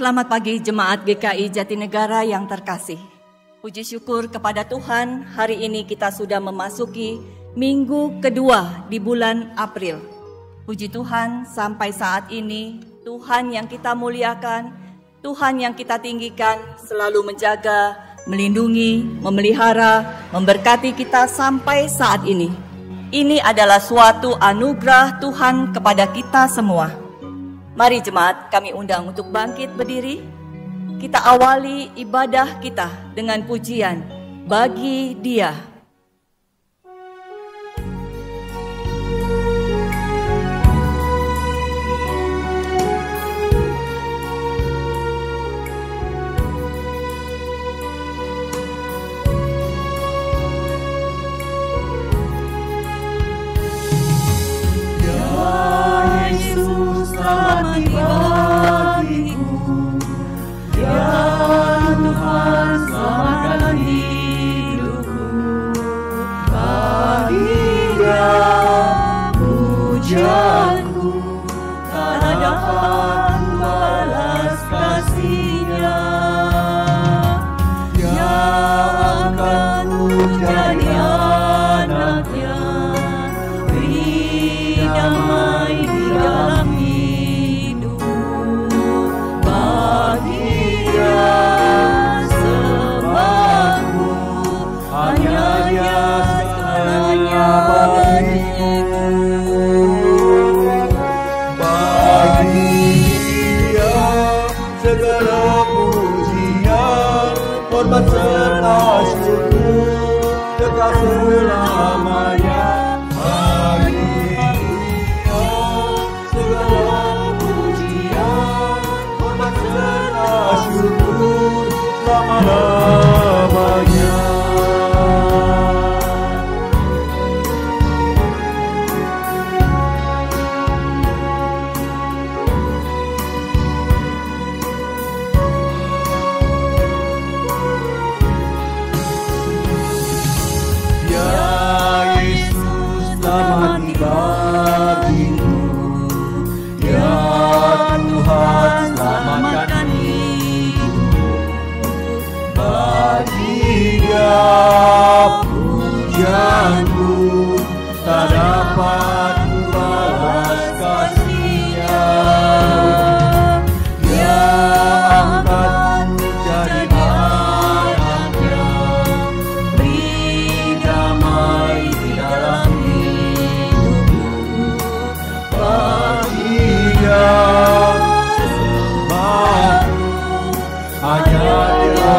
Selamat pagi Jemaat GKI Jatinegara yang terkasih. Puji syukur kepada Tuhan, hari ini kita sudah memasuki minggu kedua di bulan April. Puji Tuhan, sampai saat ini Tuhan yang kita muliakan, Tuhan yang kita tinggikan selalu menjaga, melindungi, memelihara, memberkati kita sampai saat ini. Ini adalah suatu anugerah Tuhan kepada kita semua. Mari jemaat, kami undang untuk bangkit berdiri. Kita awali ibadah kita dengan pujian bagi Dia. Selamat bagiku, ya Tuhan, selamatkan hidupku. Bagi Dia pujianku, tak dapat balas kasih-Nya. Yang akan menjadi anak-Nya, beri damai di dalam hormat serta syukur kekal selamanya. Bagi Dia segala pujian, hormat serta syukur selama-lamanya. Pujianku tak dapat balas kasih-Nya. Dia angkat jadi anak-Nya, beri damai di dalam hidupku. Bagi Dia sembahku, hanya Dia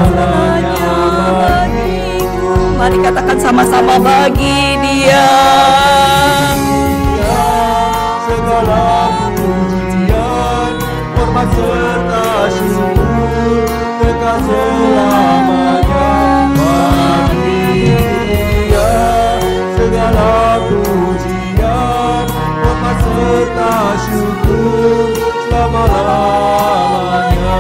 segalanya bagiku. Mari katakan sama-sama bagi Dia. Segala pujian, hormat serta syukur kekal selamanya. Bagi Dia segala pujian, hormat serta syukur selama-lamanya.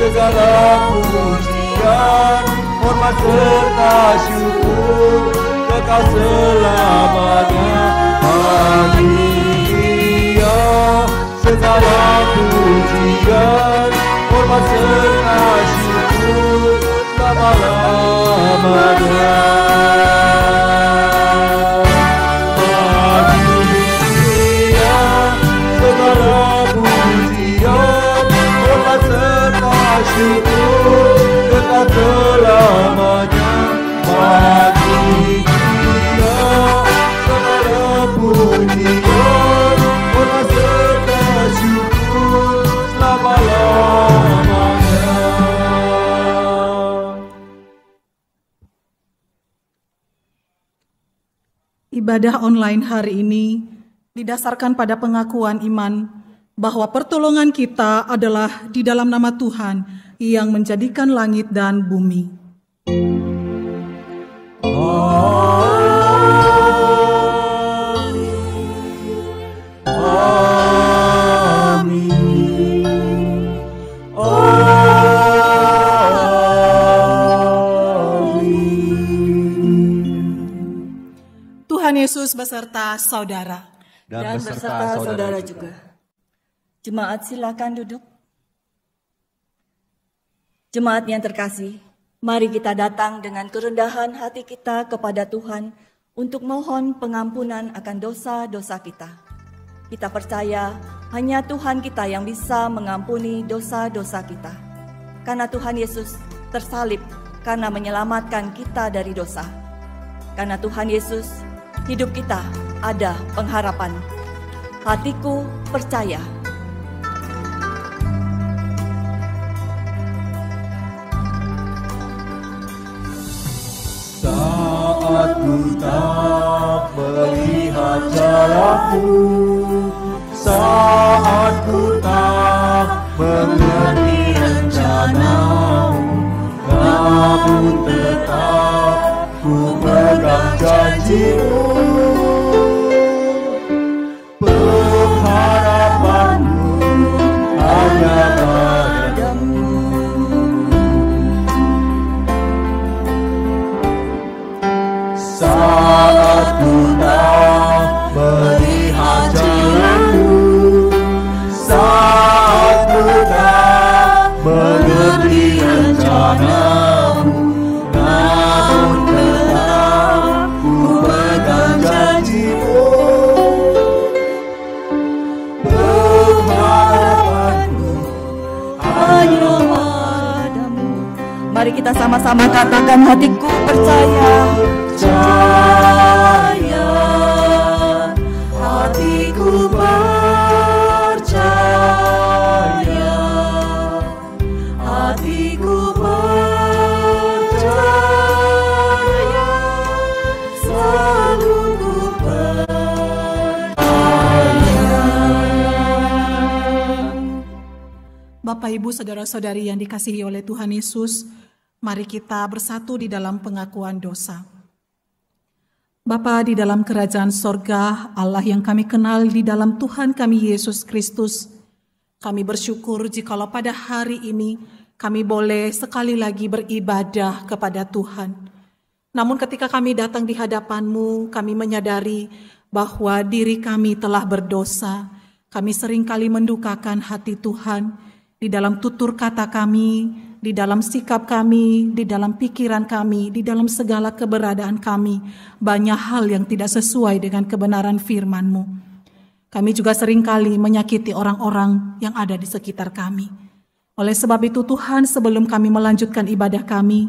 Segala pujian, hormat serta syukur kekal selamanya. Bagi Dia segala pujian, hormat serta syukur selama-lamanya. Bagi Dia segala pujian, hormat serta syukur kekal selamanya. Bagi Dia segala pujian, hormat serta syukur selama-lamanya. Ibadah online hari ini didasarkan pada pengakuan iman bahwa pertolongan kita adalah di dalam nama Tuhan yang menjadikan langit dan bumi. Tuhan Yesus Yesus beserta saudara. Dan beserta saudara juga. Jemaat silakan duduk. Jemaat yang terkasih, mari kita datang dengan kerendahan hati kita kepada Tuhan untuk mohon pengampunan akan dosa-dosa kita. Kita percaya hanya Tuhan kita yang bisa mengampuni dosa-dosa kita. Karena Tuhan Yesus tersalib karena menyelamatkan kita dari dosa. Karena Tuhan Yesus, hidup kita ada pengharapan. Hatiku percaya. Saat ku tak melihat jalanku, saat ku tak mengerti rencanamu, namun tetap ku pegang janjimu. Pengharapanku hanya padamu. Saat ku tak melihat jalanku, saat ku tak mengerti rencanamu, namun tetap ku pegang janjimu. Pengharapanku hanya padamu. Mari kita sama-sama katakan, hatiku percaya. Percaya, hatiku percaya, hatiku percaya, selalu ku percaya. Bapak, Ibu, saudara-saudari yang dikasihi oleh Tuhan Yesus, mari kita bersatu di dalam pengakuan dosa. Bapa di dalam kerajaan sorga, Allah yang kami kenal di dalam Tuhan kami Yesus Kristus, kami bersyukur jikalau pada hari ini kami boleh sekali lagi beribadah kepada Tuhan. Namun ketika kami datang di hadapan-Mu, kami menyadari bahwa diri kami telah berdosa. Kami seringkali mendukakan hati Tuhan di dalam tutur kata kami, di dalam sikap kami, di dalam pikiran kami, di dalam segala keberadaan kami. Banyak hal yang tidak sesuai dengan kebenaran firman-Mu. Kami juga seringkali menyakiti orang-orang yang ada di sekitar kami. Oleh sebab itu Tuhan, sebelum kami melanjutkan ibadah kami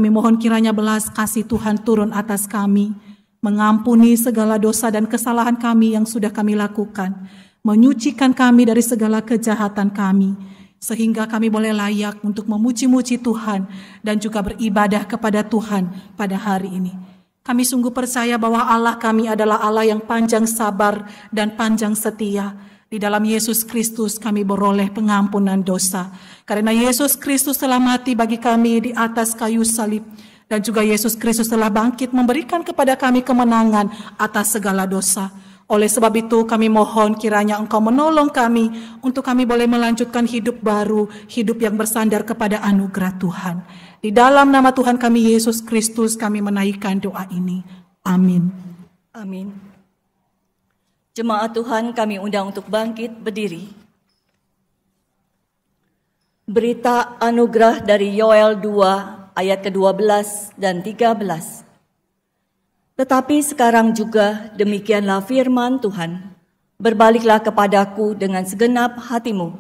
mohon kiranya belas kasih Tuhan turun atas kami, mengampuni segala dosa dan kesalahan kami yang sudah kami lakukan, menyucikan kami dari segala kejahatan kami, sehingga kami boleh layak untuk memuji-muji Tuhan dan juga beribadah kepada Tuhan pada hari ini. Kami sungguh percaya bahwa Allah kami adalah Allah yang panjang sabar dan panjang setia. Di dalam Yesus Kristus kami beroleh pengampunan dosa. Karena Yesus Kristus telah mati bagi kami di atas kayu salib. Dan juga Yesus Kristus telah bangkit memberikan kepada kami kemenangan atas segala dosa. Oleh sebab itu kami mohon kiranya Engkau menolong kami untuk kami boleh melanjutkan hidup baru, hidup yang bersandar kepada anugerah Tuhan. Di dalam nama Tuhan kami Yesus Kristus kami menaikkan doa ini. Amin. Amin. Jemaat Tuhan kami undang untuk bangkit berdiri. Berita anugerah dari Yoel 2 ayat ke-12 dan 13. Tetapi sekarang juga demikianlah firman Tuhan, berbaliklah kepadaku dengan segenap hatimu,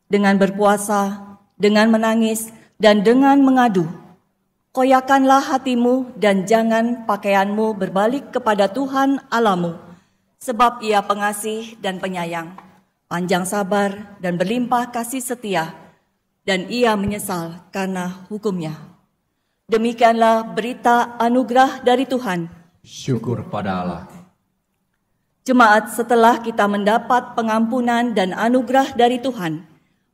dengan berpuasa, dengan menangis, dan dengan mengadu. Koyakanlah hatimu dan jangan pakaianmu berbalik kepada Tuhan Allahmu, sebab Ia pengasih dan penyayang, panjang sabar dan berlimpah kasih setia, dan Ia menyesal karena hukumnya. Demikianlah berita anugerah dari Tuhan. Syukur pada Allah. Jemaat, setelah kita mendapat pengampunan dan anugerah dari Tuhan,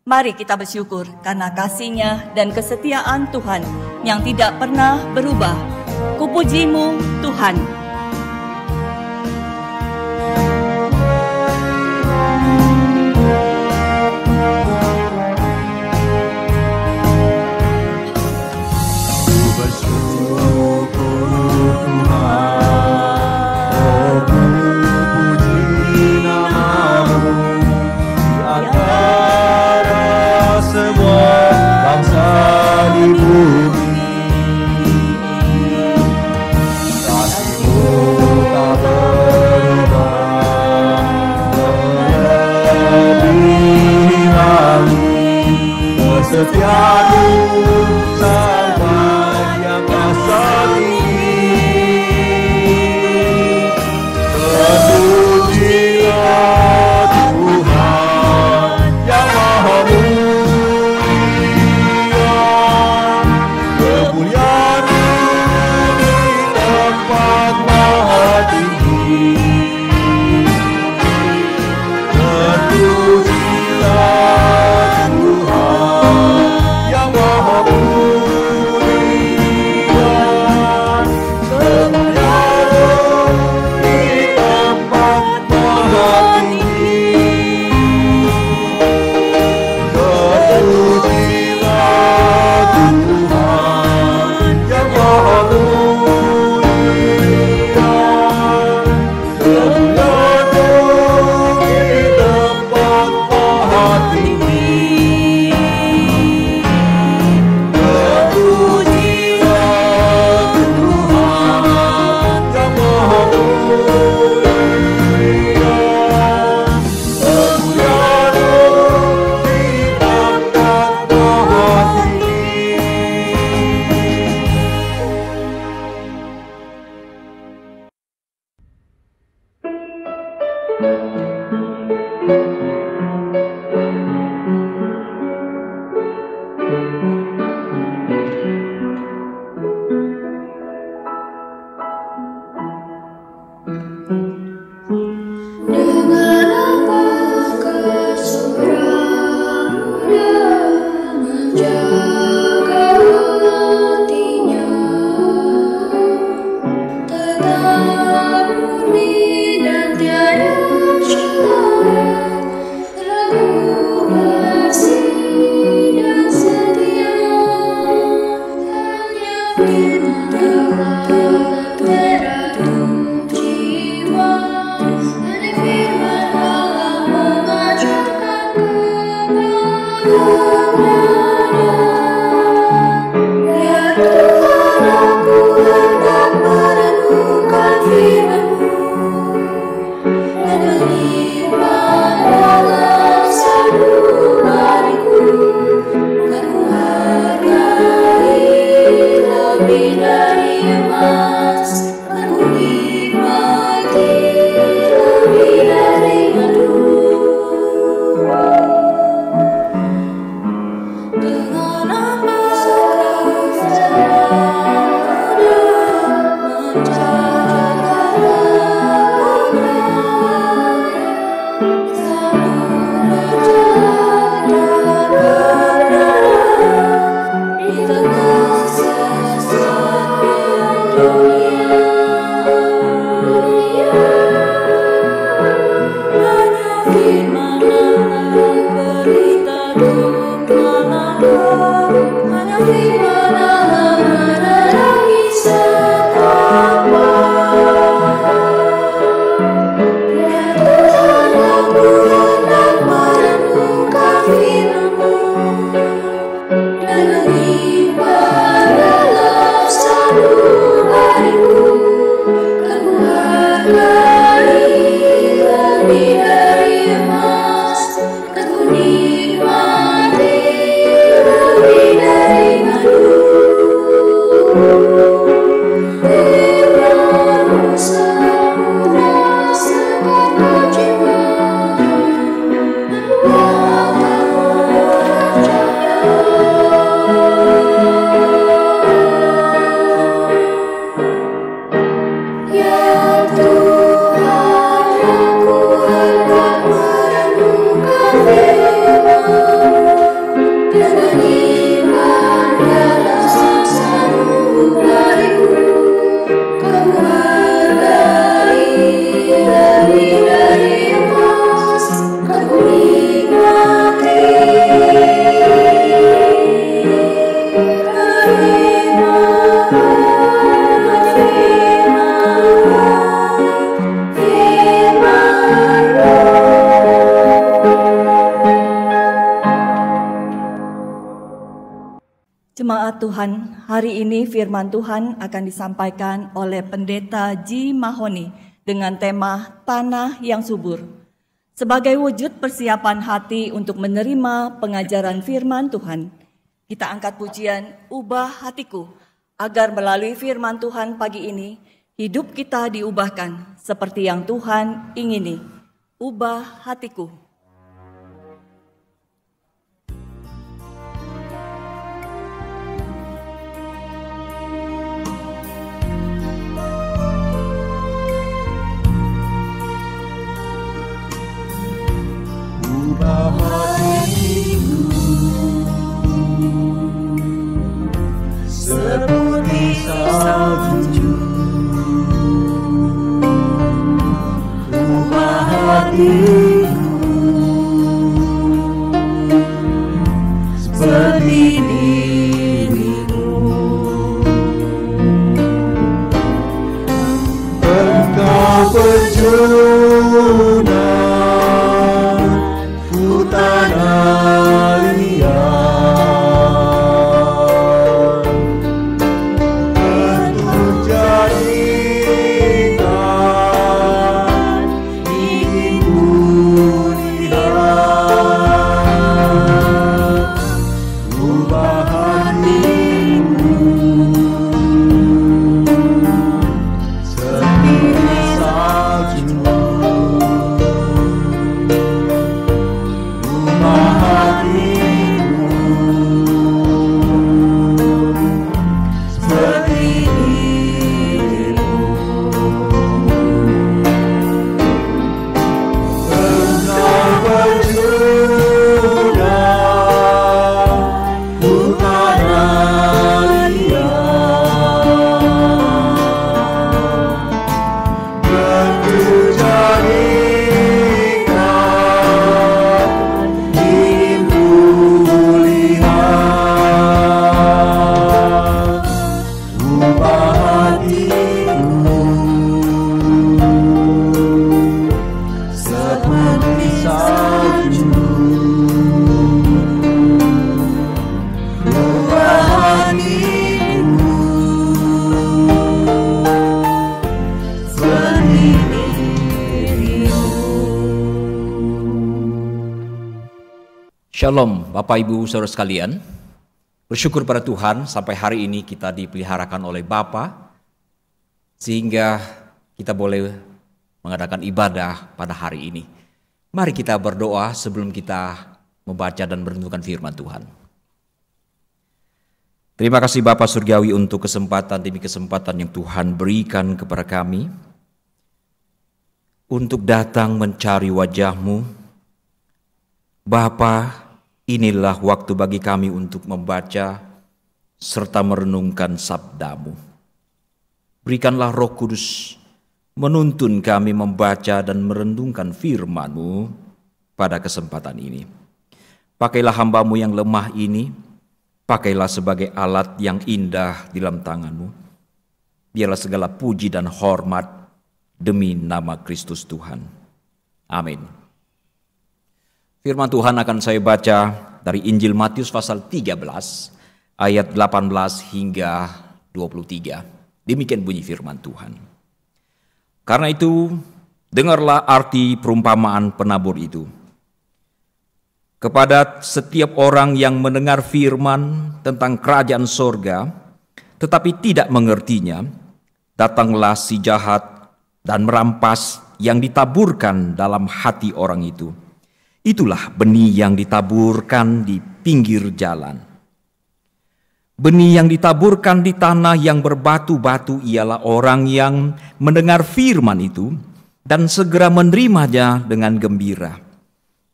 mari kita bersyukur karena kasih-Nya dan kesetiaan Tuhan yang tidak pernah berubah. Kupuji-Mu, Tuhan. Ku bersyukur Tuhan, oh Jemaat Tuhan, hari ini firman Tuhan akan disampaikan oleh Pendeta Ji Mahoni dengan tema Tanah yang Subur. Sebagai wujud persiapan hati untuk menerima pengajaran firman Tuhan, kita angkat pujian Ubah Hatiku, agar melalui firman Tuhan pagi ini, hidup kita diubahkan seperti yang Tuhan ingini. Ubah hatiku. Ubah hatiku seperti salju, ubah hatiku seperti dirimu. Engkau berjuang tanah liat, tentu jadikan inginku lihat, ubah hatiku seperti salju. Shalom Bapak Ibu Saudara sekalian. Bersyukur pada Tuhan sampai hari ini kita dipeliharakan oleh Bapa sehingga kita boleh mengadakan ibadah pada hari ini. Mari kita berdoa sebelum kita membaca dan merenungkan firman Tuhan. Terima kasih Bapa Surgawi untuk kesempatan demi kesempatan yang Tuhan berikan kepada kami untuk datang mencari wajah-Mu. Bapa, inilah waktu bagi kami untuk membaca serta merenungkan sabda-Mu. Berikanlah Roh Kudus menuntun kami membaca dan merenungkan firman-Mu pada kesempatan ini. Pakailah hamba-Mu yang lemah ini, pakailah sebagai alat yang indah di dalam tangan-Mu. Biarlah segala puji dan hormat demi nama Kristus Tuhan. Amin. Firman Tuhan akan saya baca dari Injil Matius pasal 13 ayat 18 hingga 23. Demikian bunyi firman Tuhan. Karena itu, dengarlah arti perumpamaan penabur itu. Kepada setiap orang yang mendengar firman tentang kerajaan sorga, tetapi tidak mengertinya, datanglah si jahat dan merampas yang ditaburkan dalam hati orang itu. Itulah benih yang ditaburkan di pinggir jalan. Benih yang ditaburkan di tanah yang berbatu-batu ialah orang yang mendengar firman itu dan segera menerimanya dengan gembira.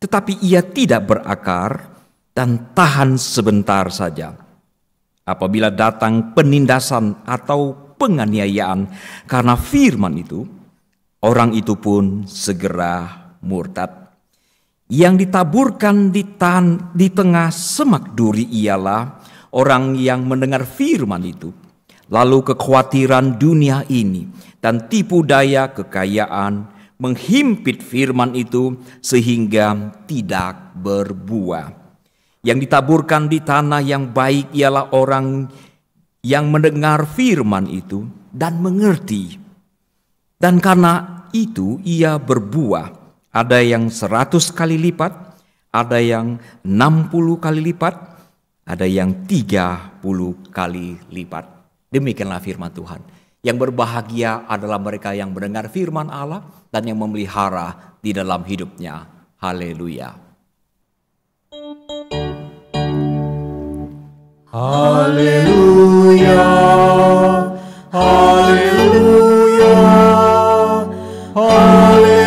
Tetapi ia tidak berakar dan tahan sebentar saja. Apabila datang penindasan atau penganiayaan karena firman itu, orang itu pun segera murtad. Yang ditaburkan di tengah semak duri ialah orang yang mendengar firman itu, lalu kekhawatiran dunia ini dan tipu daya kekayaan menghimpit firman itu sehingga tidak berbuah. Yang ditaburkan di tanah yang baik ialah orang yang mendengar firman itu dan mengerti. Dan karena itu ia berbuah. Ada yang 100 kali lipat, ada yang 60 kali lipat, ada yang 30 kali lipat. Demikianlah firman Tuhan. Yang berbahagia adalah mereka yang mendengar firman Allah dan yang memelihara di dalam hidupnya. Haleluya. Haleluya, haleluya, haleluya.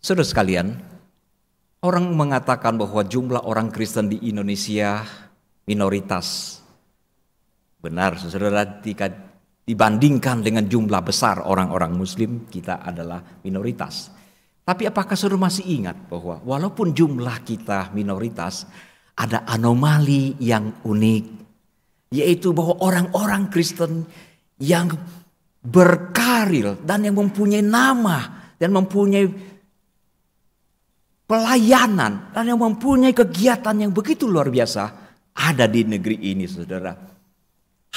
Saudara sekalian, orang mengatakan bahwa jumlah orang Kristen di Indonesia minoritas. Benar, saudara, jika dibandingkan dengan jumlah besar orang-orang Muslim, kita adalah minoritas. Tapi apakah saudara masih ingat bahwa walaupun jumlah kita minoritas, ada anomali yang unik, yaitu bahwa orang-orang Kristen yang berkarir dan yang mempunyai nama dan mempunyai pelayanan dan yang mempunyai kegiatan yang begitu luar biasa ada di negeri ini, saudara.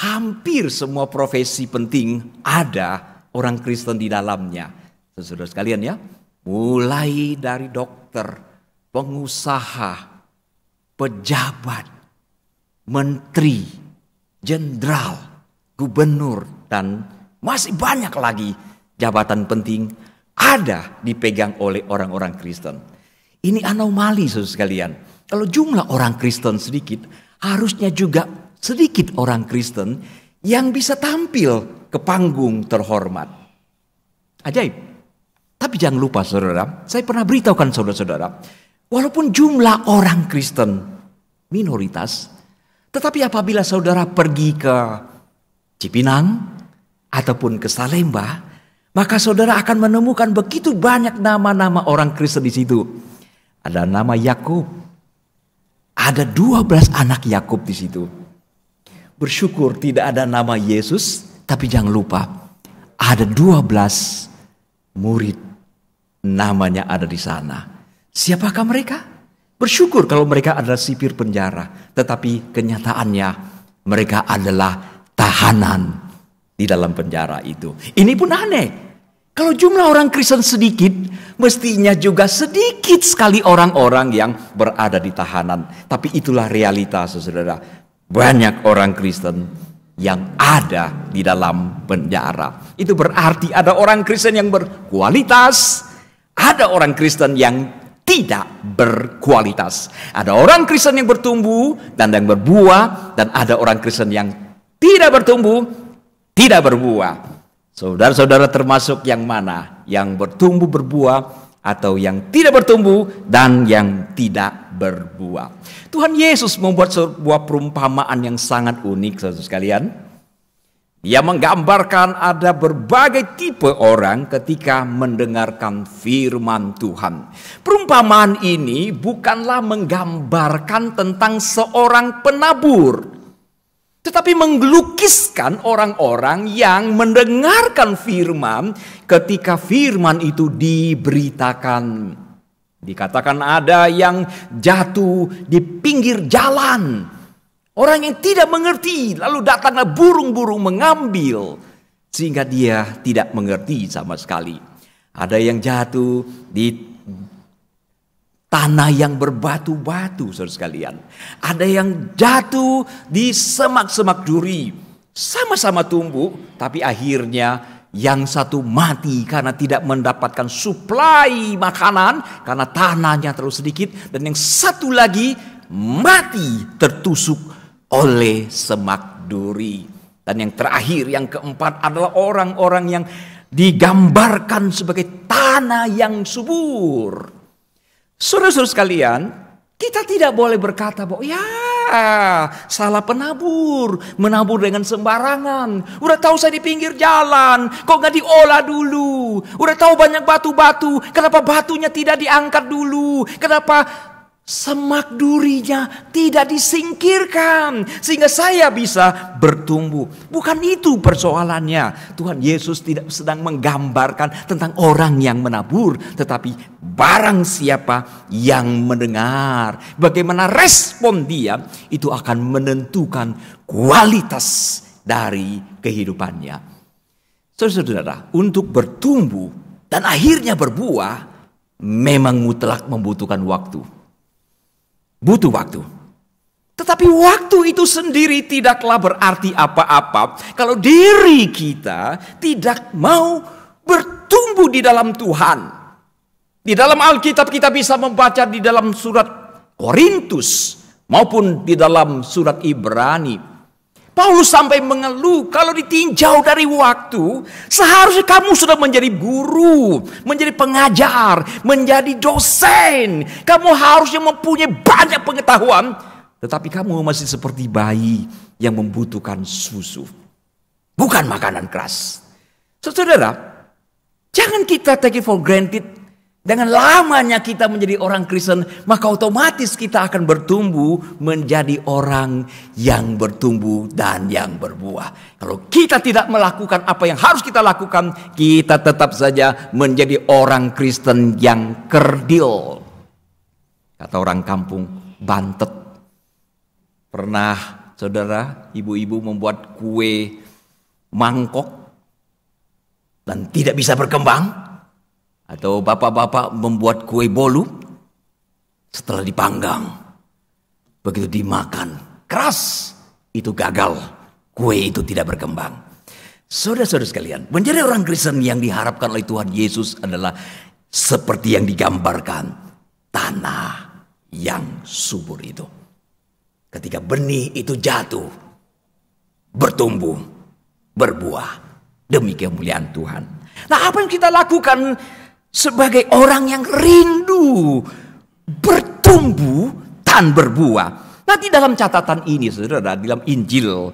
Hampir semua profesi penting ada orang Kristen di dalamnya, saudara sekalian ya. Mulai dari dokter, pengusaha, pejabat, menteri, jenderal, gubernur, dan masih banyak lagi jabatan penting ada dipegang oleh orang-orang Kristen. Ini anomali, saudara sekalian. Kalau jumlah orang Kristen sedikit, harusnya juga sedikit orang Kristen yang bisa tampil ke panggung terhormat. Ajaib. Tapi jangan lupa saudara, saya pernah beritahukan saudara-saudara, walaupun jumlah orang Kristen minoritas, tetapi apabila saudara pergi ke Cipinang ataupun ke Salemba, maka saudara akan menemukan begitu banyak nama-nama orang Kristen di situ. Ada nama Yakub. Ada 12 anak Yakub di situ. Bersyukur tidak ada nama Yesus, tapi jangan lupa ada 12 murid namanya ada di sana. Siapakah mereka? Bersyukur kalau mereka adalah sipir penjara, tetapi kenyataannya mereka adalah tahanan di dalam penjara itu. Ini pun aneh. Kalau jumlah orang Kristen sedikit, mestinya juga sedikit sekali orang-orang yang berada di tahanan. Tapi itulah realitas, saudara. Banyak orang Kristen yang ada di dalam penjara. Itu berarti ada orang Kristen yang berkualitas, ada orang Kristen yang tidak berkualitas. Ada orang Kristen yang bertumbuh dan yang berbuah, dan ada orang Kristen yang tidak bertumbuh, tidak berbuah. Saudara-saudara termasuk yang mana? Yang bertumbuh berbuah atau yang tidak bertumbuh dan yang tidak berbuah? Tuhan Yesus membuat sebuah perumpamaan yang sangat unik, saudara sekalian. Dia menggambarkan ada berbagai tipe orang ketika mendengarkan firman Tuhan. Perumpamaan ini bukanlah menggambarkan tentang seorang penabur, tetapi melukiskan orang-orang yang mendengarkan firman ketika firman itu diberitakan. Dikatakan ada yang jatuh di pinggir jalan. Orang yang tidak mengerti, lalu datanglah burung-burung mengambil, sehingga dia tidak mengerti sama sekali. Ada yang jatuh di tanah yang berbatu-batu, saudara sekalian. Ada yang jatuh di semak-semak duri. Sama-sama tumbuh, tapi akhirnya yang satu mati karena tidak mendapatkan suplai makanan, karena tanahnya terlalu sedikit. Dan yang satu lagi mati tertusuk oleh semak duri. Dan yang terakhir, yang keempat adalah orang-orang yang digambarkan sebagai tanah yang subur. Saudara-saudara sekalian, kita tidak boleh berkata bahwa ya salah penabur, menabur dengan sembarangan. Udah tahu saya di pinggir jalan, kok gak diolah dulu? Udah tahu banyak batu-batu, kenapa batunya tidak diangkat dulu? Kenapa semak durinya tidak disingkirkan sehingga saya bisa bertumbuh? Bukan itu persoalannya. Tuhan Yesus tidak sedang menggambarkan tentang orang yang menabur, tetapi barang siapa yang mendengar, bagaimana respon dia, itu akan menentukan kualitas dari kehidupannya. Saudara-saudara, untuk bertumbuh dan akhirnya berbuah memang mutlak membutuhkan waktu. Butuh waktu. Tetapi waktu itu sendiri tidaklah berarti apa-apa kalau diri kita tidak mau bertumbuh di dalam Tuhan. Di dalam Alkitab kita bisa membaca di dalam surat Korintus maupun di dalam surat Ibrani. Paulus sampai mengeluh kalau ditinjau dari waktu, seharusnya kamu sudah menjadi guru, menjadi pengajar, menjadi dosen. Kamu harusnya mempunyai banyak pengetahuan, tetapi kamu masih seperti bayi yang membutuhkan susu, bukan makanan keras. Saudara, jangan kita take it for granted. Dengan lamanya kita menjadi orang Kristen, maka otomatis kita akan bertumbuh menjadi orang yang bertumbuh dan yang berbuah. Kalau kita tidak melakukan apa yang harus kita lakukan, kita tetap saja menjadi orang Kristen yang kerdil. Kata orang kampung, bantet. Pernah saudara, ibu-ibu membuat kue mangkok dan tidak bisa berkembang? Atau bapak-bapak membuat kue bolu, setelah dipanggang, begitu dimakan, keras, itu gagal, kue itu tidak berkembang. Saudara-saudara sekalian, menjadi orang Kristen yang diharapkan oleh Tuhan Yesus adalah seperti yang digambarkan, tanah yang subur itu. Ketika benih itu jatuh, bertumbuh, berbuah, demi kemuliaan Tuhan. Nah, apa yang kita lakukan sebagai orang yang rindu bertumbuh dan berbuah? Nanti dalam catatan ini, saudara, dalam Injil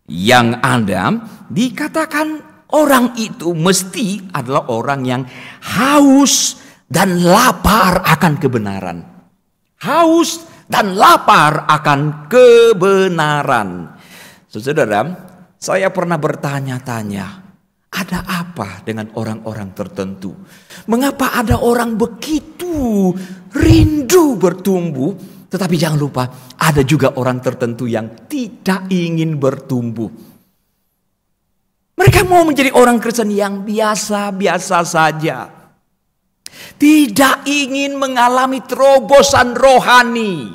yang ada dikatakan orang itu mesti adalah orang yang haus dan lapar akan kebenaran. Haus dan lapar akan kebenaran. Saudara, saya pernah bertanya-tanya, ada apa dengan orang-orang tertentu? Mengapa ada orang begitu rindu bertumbuh, tetapi jangan lupa ada juga orang tertentu yang tidak ingin bertumbuh. Mereka mau menjadi orang Kristen yang biasa-biasa saja. Tidak ingin mengalami terobosan rohani.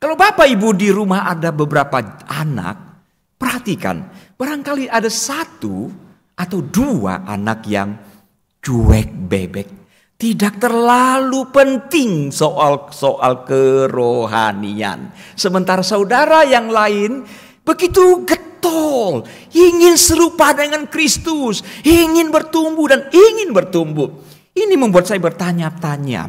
Kalau Bapak Ibu di rumah ada beberapa anak, perhatikan, barangkali ada 1 atau 2 anak yang cuek bebek. Tidak terlalu penting soal kerohanian. Sementara saudara yang lain begitu getol, ingin serupa dengan Kristus, ingin bertumbuh dan ingin bertumbuh. Ini membuat saya bertanya-tanya,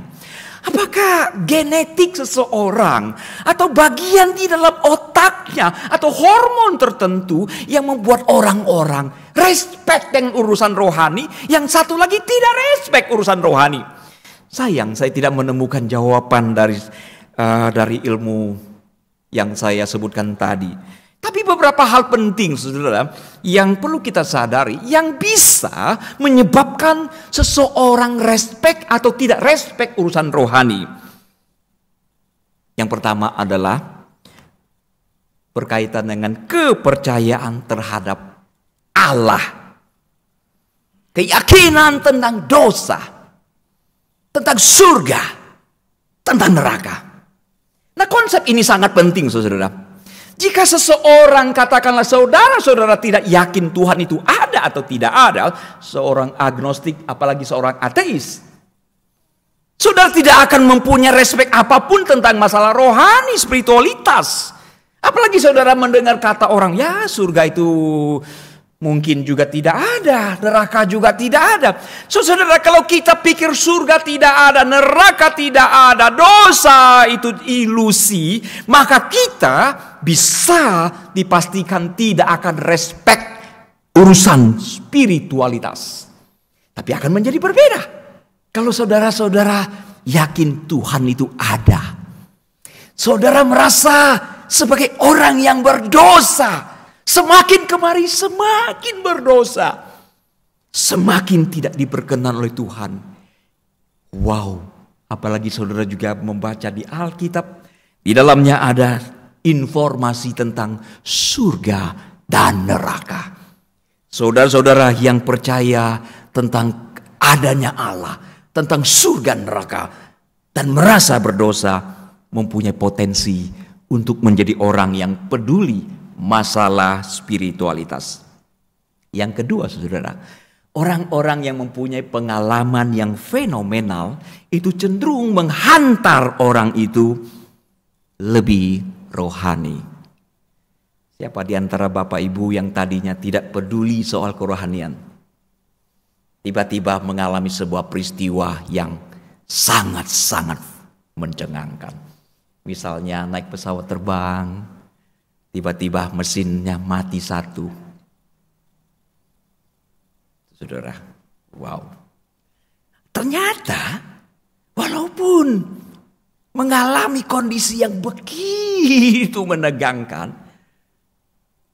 apakah genetik seseorang atau bagian di dalam otaknya atau hormon tertentu yang membuat orang-orang respect dengan urusan rohani, yang satu lagi tidak respect urusan rohani? Sayang, saya tidak menemukan jawaban dari ilmu yang saya sebutkan tadi. Tapi beberapa hal penting, saudara, yang perlu kita sadari, yang bisa menyebabkan seseorang respect atau tidak respect urusan rohani. Yang pertama adalah berkaitan dengan kepercayaan terhadap Allah. Keyakinan tentang dosa, tentang surga, tentang neraka. Nah, konsep ini sangat penting, saudara. Jika seseorang, katakanlah saudara-saudara tidak yakin Tuhan itu ada atau tidak ada, seorang agnostik apalagi seorang ateis, saudara tidak akan mempunyai respek apapun tentang masalah rohani, spiritualitas. Apalagi saudara mendengar kata orang, ya surga itu mungkin juga tidak ada, neraka juga tidak ada. Saudara, kalau kita pikir surga tidak ada, neraka tidak ada, dosa itu ilusi, maka kita bisa dipastikan tidak akan respect urusan spiritualitas. Tapi akan menjadi berbeda kalau saudara-saudara yakin Tuhan itu ada. Saudara merasa sebagai orang yang berdosa, semakin kemari semakin berdosa, semakin tidak diperkenan oleh Tuhan. Wow, apalagi saudara juga membaca di Alkitab, di dalamnya ada informasi tentang surga dan neraka. Saudara-saudara yang percaya tentang adanya Allah, tentang surga dan neraka, dan merasa berdosa, mempunyai potensi untuk menjadi orang yang peduli masalah spiritualitas. Yang kedua, saudara, orang-orang yang mempunyai pengalaman yang fenomenal itu cenderung menghantar orang itu lebih rohani. Siapa di antara Bapak Ibu yang tadinya tidak peduli soal kerohanian, tiba-tiba mengalami sebuah peristiwa yang sangat-sangat mencengangkan? Misalnya naik pesawat terbang, tiba-tiba mesinnya mati 1. Saudara, wow. Ternyata walaupun mengalami kondisi yang begitu menegangkan,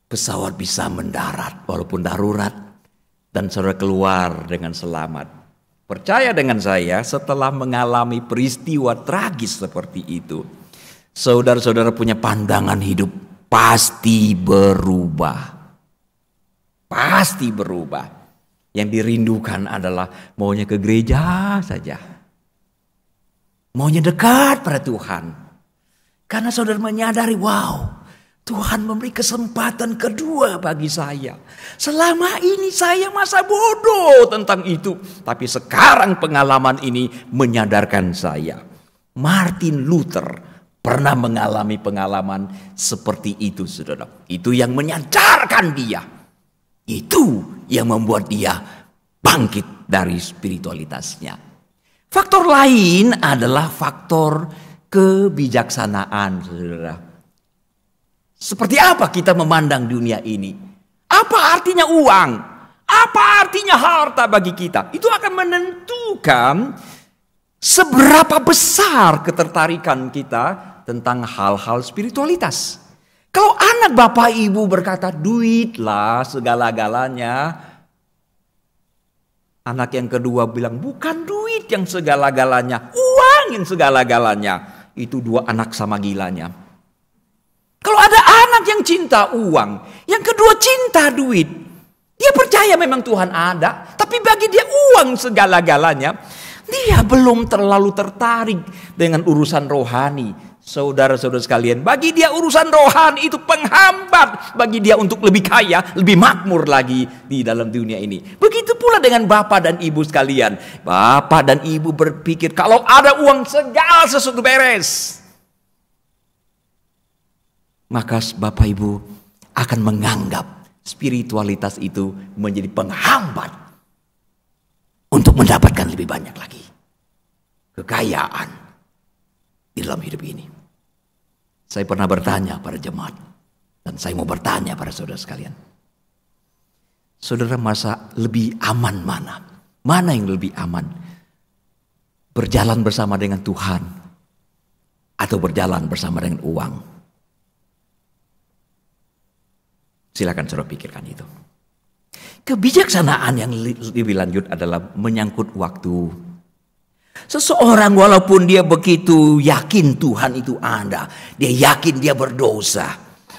pesawat bisa mendarat walaupun darurat dan saudara keluar dengan selamat. Percaya dengan saya, setelah mengalami peristiwa tragis seperti itu, saudara-saudara punya pandangan hidup pasti berubah. Pasti berubah. Yang dirindukan adalah maunya ke gereja saja. Maunya dekat pada Tuhan. Karena saudara menyadari, wow, Tuhan memberi kesempatan kedua bagi saya. Selama ini saya masa bodoh tentang itu. Tapi sekarang pengalaman ini menyadarkan saya. Martin Luther pernah mengalami pengalaman seperti itu, saudara. Itu yang menyadarkan dia. Itu yang membuat dia bangkit dari spiritualitasnya. Faktor lain adalah faktor kebijaksanaan, saudara. Seperti apa kita memandang dunia ini? Apa artinya uang? Apa artinya harta bagi kita? Itu akan menentukan seberapa besar ketertarikan kita tentang hal-hal spiritualitas. Kalau anak bapak ibu berkata duitlah segala-galanya, anak yang kedua bilang bukan duit yang segala-galanya, uang yang segala-galanya. Itu 2 anak sama gilanya. Kalau ada anak yang cinta uang, yang kedua cinta duit, Dia percaya memang Tuhan ada, tapi bagi dia uang segala-galanya. Dia belum terlalu tertarik dengan urusan rohani. Saudara-saudara sekalian, bagi dia urusan rohani itu penghambat bagi dia untuk lebih kaya, lebih makmur lagi di dalam dunia ini. Begitu pula dengan bapak dan ibu sekalian. Bapak dan ibu berpikir kalau ada uang segala sesuatu beres. Maka bapak ibu akan menganggap spiritualitas itu menjadi penghambat untuk mendapatkan lebih banyak lagi kekayaan di dalam hidup ini. Saya pernah bertanya pada jemaat, dan saya mau bertanya pada saudara sekalian. Saudara merasa lebih aman mana? Mana yang lebih aman? Berjalan bersama dengan Tuhan atau berjalan bersama dengan uang? Silakan saudara pikirkan itu. Kebijaksanaan yang lebih lanjut adalah menyangkut waktu. Seseorang walaupun dia begitu yakin Tuhan itu ada, dia yakin dia berdosa,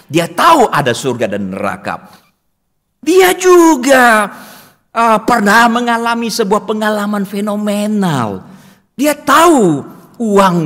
dia tahu ada surga dan neraka, dia juga pernah mengalami sebuah pengalaman fenomenal. Dia tahu uang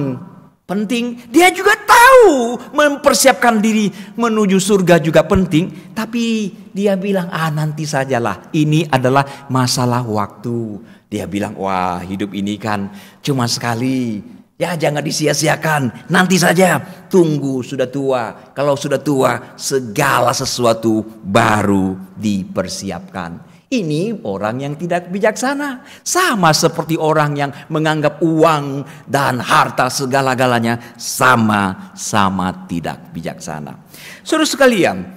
penting, dia juga tahu mempersiapkan diri menuju surga juga penting, tapi dia bilang nanti sajalah, ini adalah masalah waktu. Dia bilang, wah hidup ini kan cuma sekali. Ya jangan disia-siakan. Nanti saja, tunggu sudah tua. Kalau sudah tua, segala sesuatu baru dipersiapkan. Ini orang yang tidak bijaksana. Sama seperti orang yang menganggap uang dan harta segala-galanya sama-sama tidak bijaksana. Saudara sekalian,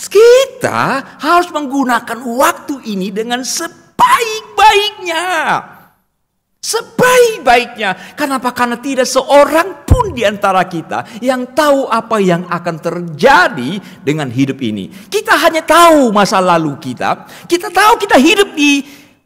kita harus menggunakan waktu ini dengan sebaik-baiknya. Sebaik-baiknya. Kenapa? Karena tidak seorang pun di antara kita yang tahu apa yang akan terjadi dengan hidup ini. Kita hanya tahu masa lalu kita. Kita tahu kita hidup di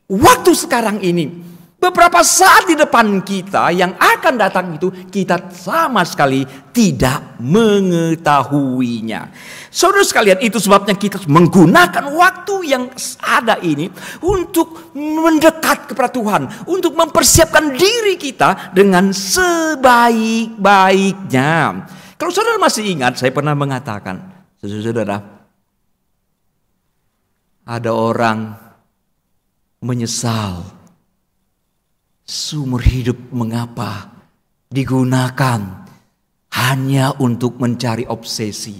waktu sekarang ini. Beberapa saat di depan kita yang akan datang itu kita sama sekali tidak mengetahuinya. Saudara sekalian, itu sebabnya kita menggunakan waktu yang ada ini untuk mendekat kepada Tuhan, untuk mempersiapkan diri kita dengan sebaik-baiknya. Kalau saudara masih ingat, saya pernah mengatakan, saudara, ada orang menyesal seumur hidup mengapa digunakan hanya untuk mencari obsesi,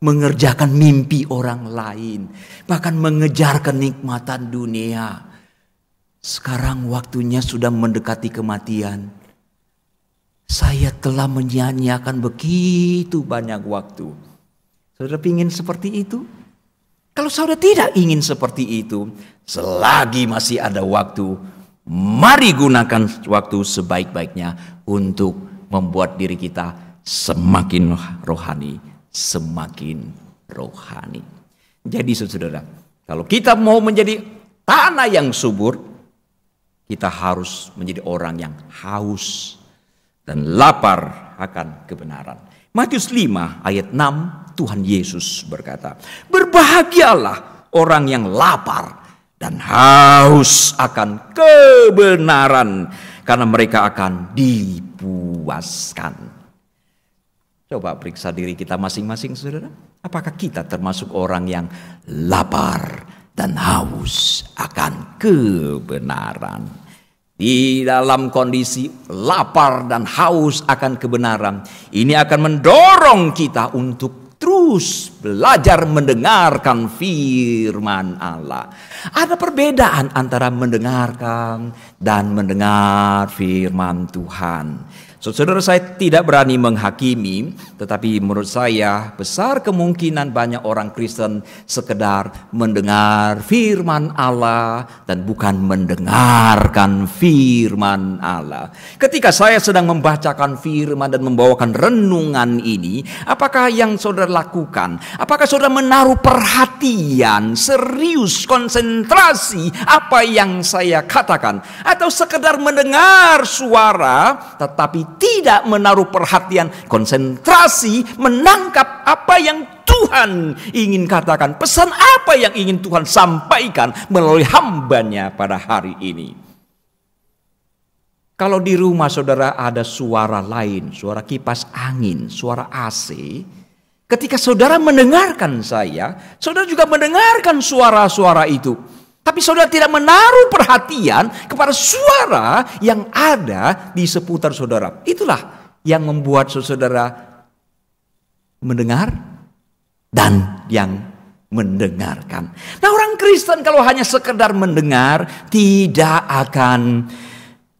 mengerjakan mimpi orang lain, bahkan mengejar kenikmatan dunia. Sekarang waktunya sudah mendekati kematian. Saya telah menyia-nyiakan begitu banyak waktu. Saudara ingin seperti itu? Kalau saudara tidak ingin seperti itu, selagi masih ada waktu, mari gunakan waktu sebaik-baiknya untuk membuat diri kita semakin rohani, semakin rohani. Jadi saudara, kalau kita mau menjadi tanah yang subur, kita harus menjadi orang yang haus dan lapar akan kebenaran. Matius 5 ayat 6, Tuhan Yesus berkata, berbahagialah orang yang lapar dan haus akan kebenaran, karena mereka akan dipuaskan. Coba periksa diri kita masing-masing, saudara. Apakah kita termasuk orang yang lapar dan haus akan kebenaran? Di dalam kondisi lapar dan haus akan kebenaran, ini akan mendorong kita untuk terus belajar mendengarkan firman Allah. Ada perbedaan antara mendengarkan dan mendengar firman Tuhan. Saudara, saya tidak berani menghakimi, tetapi menurut saya besar kemungkinan banyak orang Kristen sekedar mendengar firman Allah dan bukan mendengarkan firman Allah. Ketika saya sedang membacakan firman dan membawakan renungan ini, apakah yang saudara lakukan? Apakah saudara menaruh perhatian, serius, konsentrasi apa yang saya katakan? Atau sekedar mendengar suara tetapi tidak menaruh perhatian, konsentrasi, menangkap apa yang Tuhan ingin katakan, pesan apa yang ingin Tuhan sampaikan melalui hambanya pada hari ini. Kalau di rumah saudara ada suara lain, suara kipas angin, suara AC, ketika saudara mendengarkan saya, saudara juga mendengarkan suara-suara itu. Tapi saudara tidak menaruh perhatian kepada suara yang ada di seputar saudara. Itulah yang membuat saudara mendengar dan yang mendengarkan. Nah, orang Kristen kalau hanya sekedar mendengar tidak akan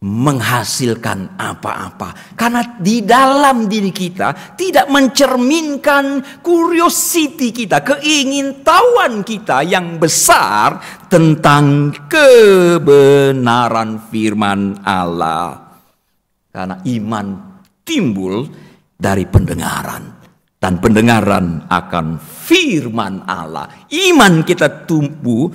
menghasilkan apa-apa. Karena di dalam diri kita tidak mencerminkan curiosity kita, keingintahuan kita yang besar tentang kebenaran firman Allah. Karena iman timbul dari pendengaran. Dan pendengaran akan firman Allah. Iman kita timbul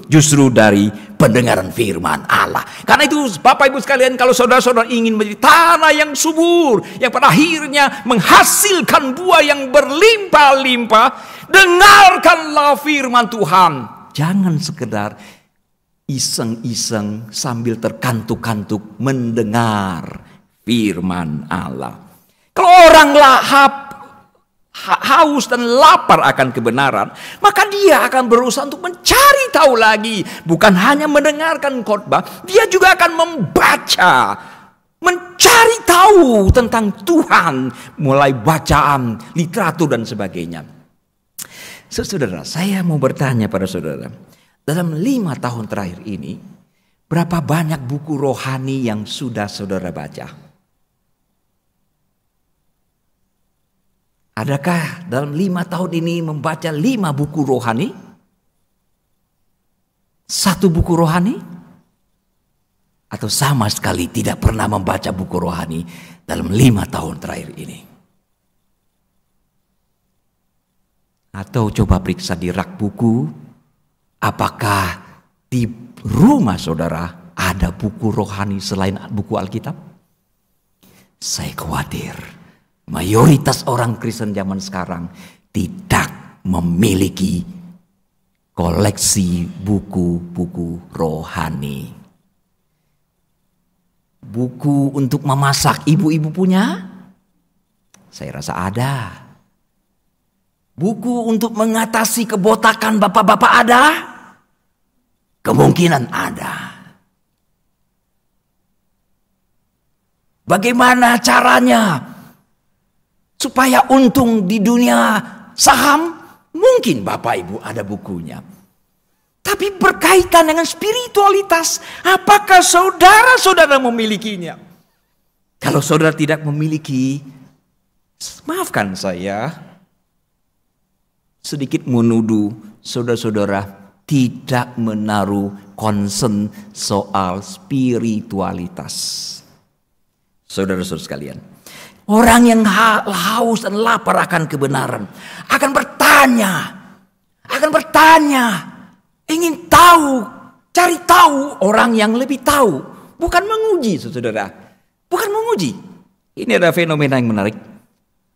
justru dari pendengaran firman Allah. Karena itu Bapak Ibu sekalian, kalau saudara-saudara ingin menjadi tanah yang subur, yang pada akhirnya menghasilkan buah yang berlimpah-limpah, dengarkanlah firman Tuhan. Jangan sekedar iseng-iseng sambil terkantuk-kantuk mendengar firman Allah. Kalau orang haus dan lapar akan kebenaran, maka dia akan berusaha untuk mencari tahu lagi. Bukan hanya mendengarkan khotbah, dia juga akan membaca, mencari tahu tentang Tuhan, mulai bacaan, literatur dan sebagainya. Saudara, saya mau bertanya pada saudara, dalam 5 tahun terakhir ini, berapa banyak buku rohani yang sudah saudara baca? Adakah dalam 5 tahun ini membaca 5 buku rohani? 1 buku rohani? Atau sama sekali tidak pernah membaca buku rohani dalam 5 tahun terakhir ini? Atau coba periksa di rak buku, apakah di rumah saudara ada buku rohani selain buku Alkitab? Saya khawatir mayoritas orang Kristen zaman sekarang tidak memiliki koleksi buku-buku rohani. Buku untuk memasak ibu-ibu punya? Saya rasa ada. Buku untuk mengatasi kebotakan bapak-bapak ada? Kemungkinan ada. Bagaimana caranya supaya untung di dunia saham? Mungkin Bapak Ibu ada bukunya. Tapi berkaitan dengan spiritualitas, apakah saudara-saudara memilikinya? Kalau saudara tidak memiliki, maafkan saya, sedikit menuduh saudara-saudara tidak menaruh concern soal spiritualitas. Saudara-saudara sekalian, orang yang haus dan lapar akan kebenaran akan bertanya, ingin tahu, cari tahu orang yang lebih tahu, bukan menguji, saudara, bukan menguji. Ini ada fenomena yang menarik.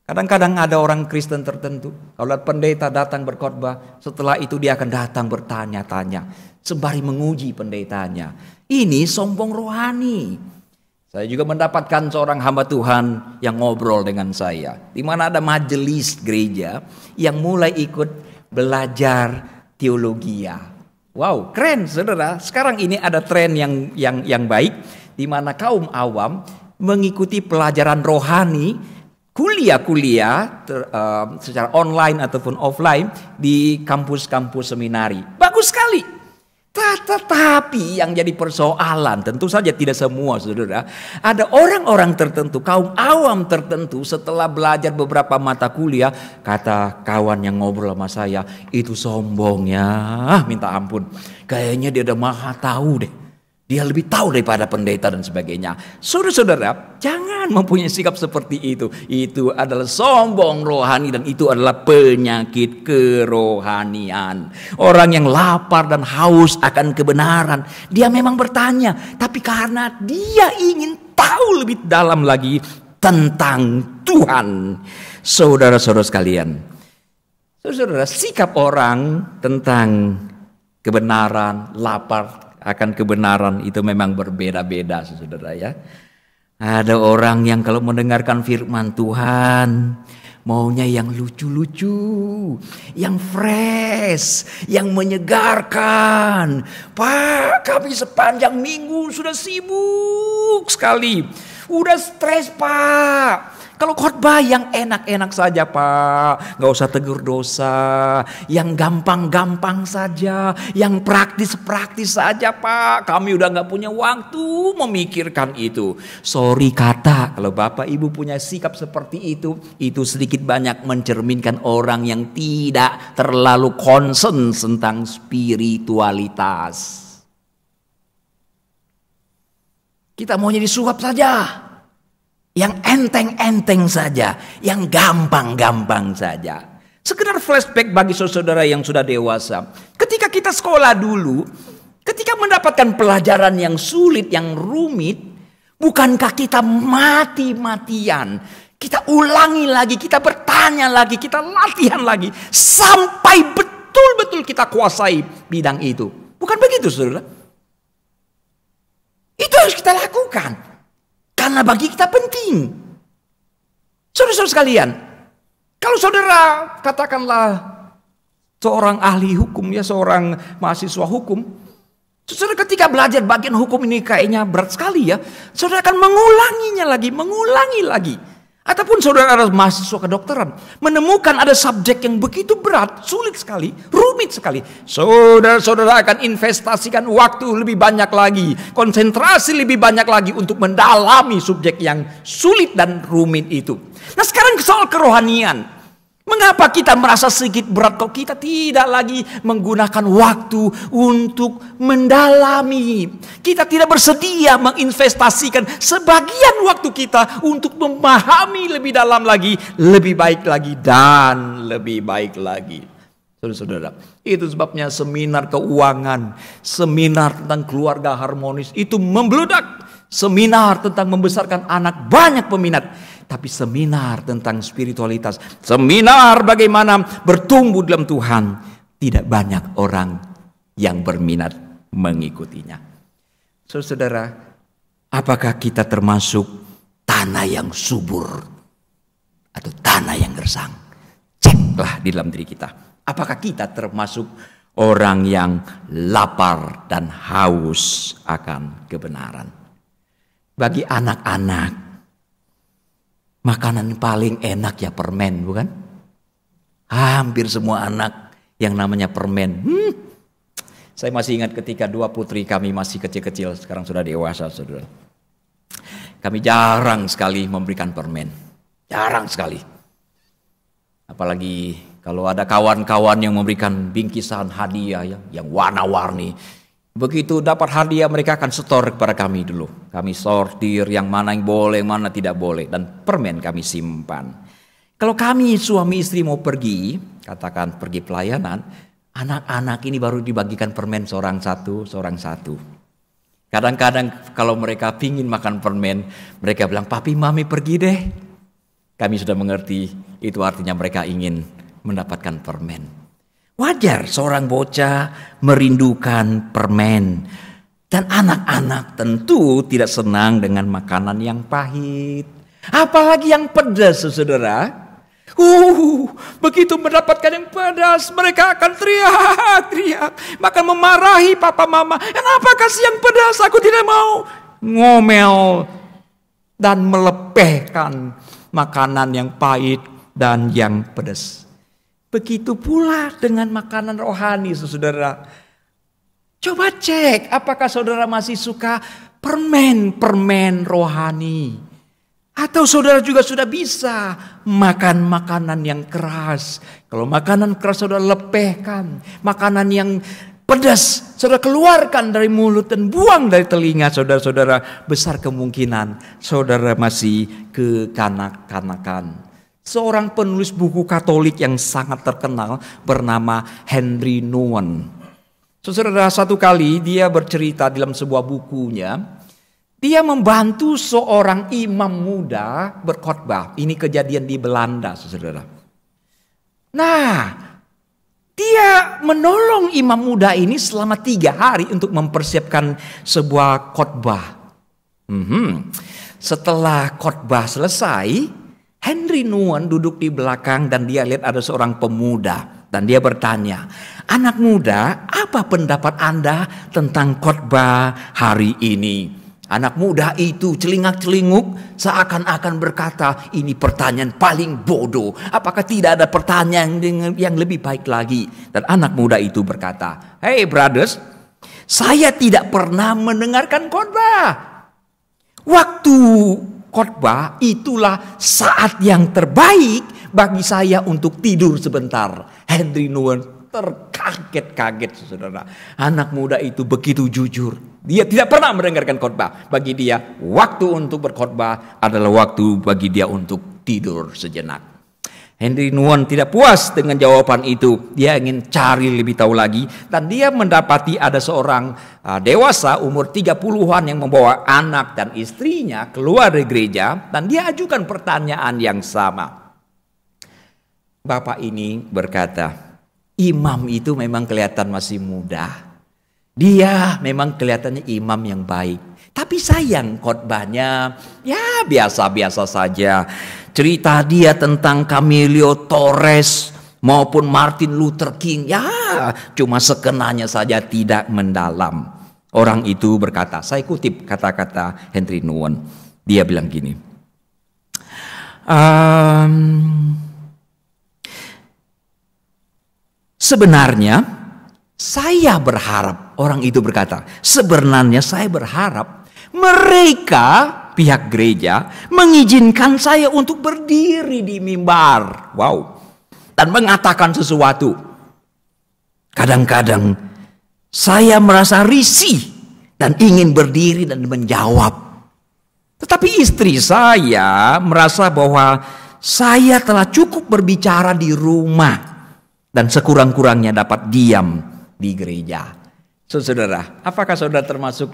Kadang-kadang ada orang Kristen tertentu, kalau pendeta datang berkhotbah, setelah itu dia akan datang bertanya-tanya, sembari menguji pendetanya. Ini sombong rohani. Saya juga mendapatkan seorang hamba Tuhan yang ngobrol dengan saya, di mana ada majelis gereja yang mulai ikut belajar teologi. Wow, keren saudara. Sekarang ini ada tren yang baik, di mana kaum awam mengikuti pelajaran rohani, kuliah-kuliah secara online ataupun offline di kampus-kampus seminari. Bagus sekali. Tetapi yang jadi persoalan, tentu saja tidak semua saudara, ada orang-orang tertentu, kaum awam tertentu setelah belajar beberapa mata kuliah, kata kawan yang ngobrol sama saya, itu sombongnya minta ampun, kayaknya dia udah maha tahu deh, dia lebih tahu daripada pendeta dan sebagainya. Saudara-saudara, jangan mempunyai sikap seperti itu. Itu adalah sombong rohani dan itu adalah penyakit kerohanian. Orang yang lapar dan haus akan kebenaran, dia memang bertanya, tapi karena dia ingin tahu lebih dalam lagi tentang Tuhan. Saudara-saudara sekalian, saudara, sikap orang tentang kebenaran, lapar akan kebenaran itu memang berbeda-beda, saudara ya. Ada orang yang kalau mendengarkan firman Tuhan maunya yang lucu-lucu, yang fresh, yang menyegarkan. Pak, kami sepanjang minggu sudah sibuk sekali, udah stres Pak. Kalau khotbah yang enak-enak saja Pak, gak usah tegur dosa, yang gampang-gampang saja, yang praktis-praktis saja Pak. Kami udah gak punya waktu memikirkan itu. Sorry kata, kalau Bapak Ibu punya sikap seperti itu sedikit banyak mencerminkan orang yang tidak terlalu concern tentang spiritualitas. Kita maunya disuap saja. Yang enteng-enteng saja, yang gampang-gampang saja. Sekedar flashback bagi saudara yang sudah dewasa. Ketika kita sekolah dulu, ketika mendapatkan pelajaran yang sulit, yang rumit, bukankah kita mati-matian? Kita ulangi lagi, kita bertanya lagi, kita latihan lagi. Sampai betul-betul kita kuasai bidang itu. Bukan begitu saudara? Itu harus kita lakukan. Karena bagi kita penting. Saudara-saudara sekalian, kalau saudara katakanlah seorang ahli hukum ya, seorang mahasiswa hukum, saudara ketika belajar bagian hukum ini kayaknya berat sekali ya, saudara akan mengulangi lagi. Ataupun saudara ada mahasiswa kedokteran, menemukan ada subjek yang begitu berat, sulit sekali, rumit sekali. Saudara-saudara akan investasikan waktu lebih banyak lagi, konsentrasi lebih banyak lagi untuk mendalami subjek yang sulit dan rumit itu. Nah sekarang soal kerohanian. Mengapa kita merasa sedikit berat kok kita tidak lagi menggunakan waktu untuk mendalami. Kita tidak bersedia menginvestasikan sebagian waktu kita untuk memahami lebih dalam lagi, lebih baik lagi dan lebih baik lagi. Saudara-saudara, itu sebabnya seminar keuangan, seminar tentang keluarga harmonis itu membludak. Seminar tentang membesarkan anak banyak peminat. Tapi seminar tentang spiritualitas, seminar bagaimana bertumbuh dalam Tuhan, tidak banyak orang yang berminat mengikutinya. Saudara, apakah kita termasuk tanah yang subur atau tanah yang gersang? Ceklah di dalam diri kita. Apakah kita termasuk orang yang lapar dan haus akan kebenaran? Bagi anak-anak, makanan paling enak ya permen, bukan? Hampir semua anak yang namanya permen. Saya masih ingat ketika dua putri kami masih kecil-kecil, sekarang sudah dewasa, saudara. Kami jarang sekali memberikan permen. Jarang sekali. Apalagi kalau ada kawan-kawan yang memberikan bingkisan hadiah ya, yang warna-warni. Begitu dapat hadiah mereka akan setor kepada kami dulu. Kami sortir yang mana yang boleh, yang mana tidak boleh. Dan permen kami simpan. Kalau kami suami istri mau pergi, katakan pergi pelayanan, anak-anak ini baru dibagikan permen seorang satu. Kadang-kadang kalau mereka pingin makan permen, mereka bilang, papi mami pergi deh. Kami sudah mengerti, itu artinya mereka ingin mendapatkan permen. Wajar seorang bocah merindukan permen. Dan anak-anak tentu tidak senang dengan makanan yang pahit. Apalagi yang pedas, saudara. Begitu mendapatkan yang pedas, mereka akan teriak-teriak. Bahkan memarahi papa mama. Kenapa kasih yang pedas? Aku tidak mau. Ngomel dan melepehkan makanan yang pahit dan yang pedas. Begitu pula dengan makanan rohani, saudara. Coba cek, apakah saudara masih suka permen-permen rohani? Atau saudara juga sudah bisa makan makanan yang keras. Kalau makanan keras saudara lepehkan. Makanan yang pedas saudara keluarkan dari mulut dan buang dari telinga saudara-saudara. Besar kemungkinan saudara masih kekanak-kanakan. Seorang penulis buku Katolik yang sangat terkenal bernama Henry Nouwen. Saudara, satu kali dia bercerita dalam sebuah bukunya Dia membantu seorang imam muda berkhotbah. Ini kejadian di Belanda, saudara. Nah, dia menolong imam muda ini selama 3 hari untuk mempersiapkan sebuah khotbah. Setelah khotbah selesai, Henry Nouwen duduk di belakang dan dia lihat ada seorang pemuda. Dan dia bertanya, "Anak muda, apa pendapat Anda tentang khotbah hari ini?" Anak muda itu celingak-celinguk seakan-akan berkata, "Ini pertanyaan paling bodoh. Apakah tidak ada pertanyaan yang lebih baik lagi?" Dan anak muda itu berkata, "Hey brothers, saya tidak pernah mendengarkan khotbah. Waktu khotbah itulah saat yang terbaik bagi saya untuk tidur sebentar." Henry Nouwen terkaget-kaget, saudara. Anak muda itu begitu jujur. Dia tidak pernah mendengarkan khotbah. Bagi dia, waktu untuk berkhotbah adalah waktu bagi dia untuk tidur sejenak. Henry Nouwen tidak puas dengan jawaban itu. Dia ingin cari lebih tahu lagi. Dan dia mendapati ada seorang dewasa umur 30-an yang membawa anak dan istrinya keluar dari gereja. Dan dia ajukan pertanyaan yang sama. Bapak ini berkata, "Imam itu memang kelihatan masih muda. Dia memang kelihatannya imam yang baik. Tapi sayang khotbahnya ya biasa-biasa saja. Cerita dia tentang Camilo Torres maupun Martin Luther King ya cuma sekenanya saja, tidak mendalam." Orang itu berkata, saya kutip kata-kata Henry Nouwen. Dia bilang gini, "Sebenarnya saya berharap," orang itu berkata, "sebenarnya saya berharap mereka, pihak gereja, mengizinkan saya untuk berdiri di mimbar. Wow. Dan mengatakan sesuatu. Kadang-kadang saya merasa risih dan ingin berdiri dan menjawab. Tetapi istri saya merasa bahwa saya telah cukup berbicara di rumah dan sekurang-kurangnya dapat diam di gereja." Saudara, apakah saudara termasuk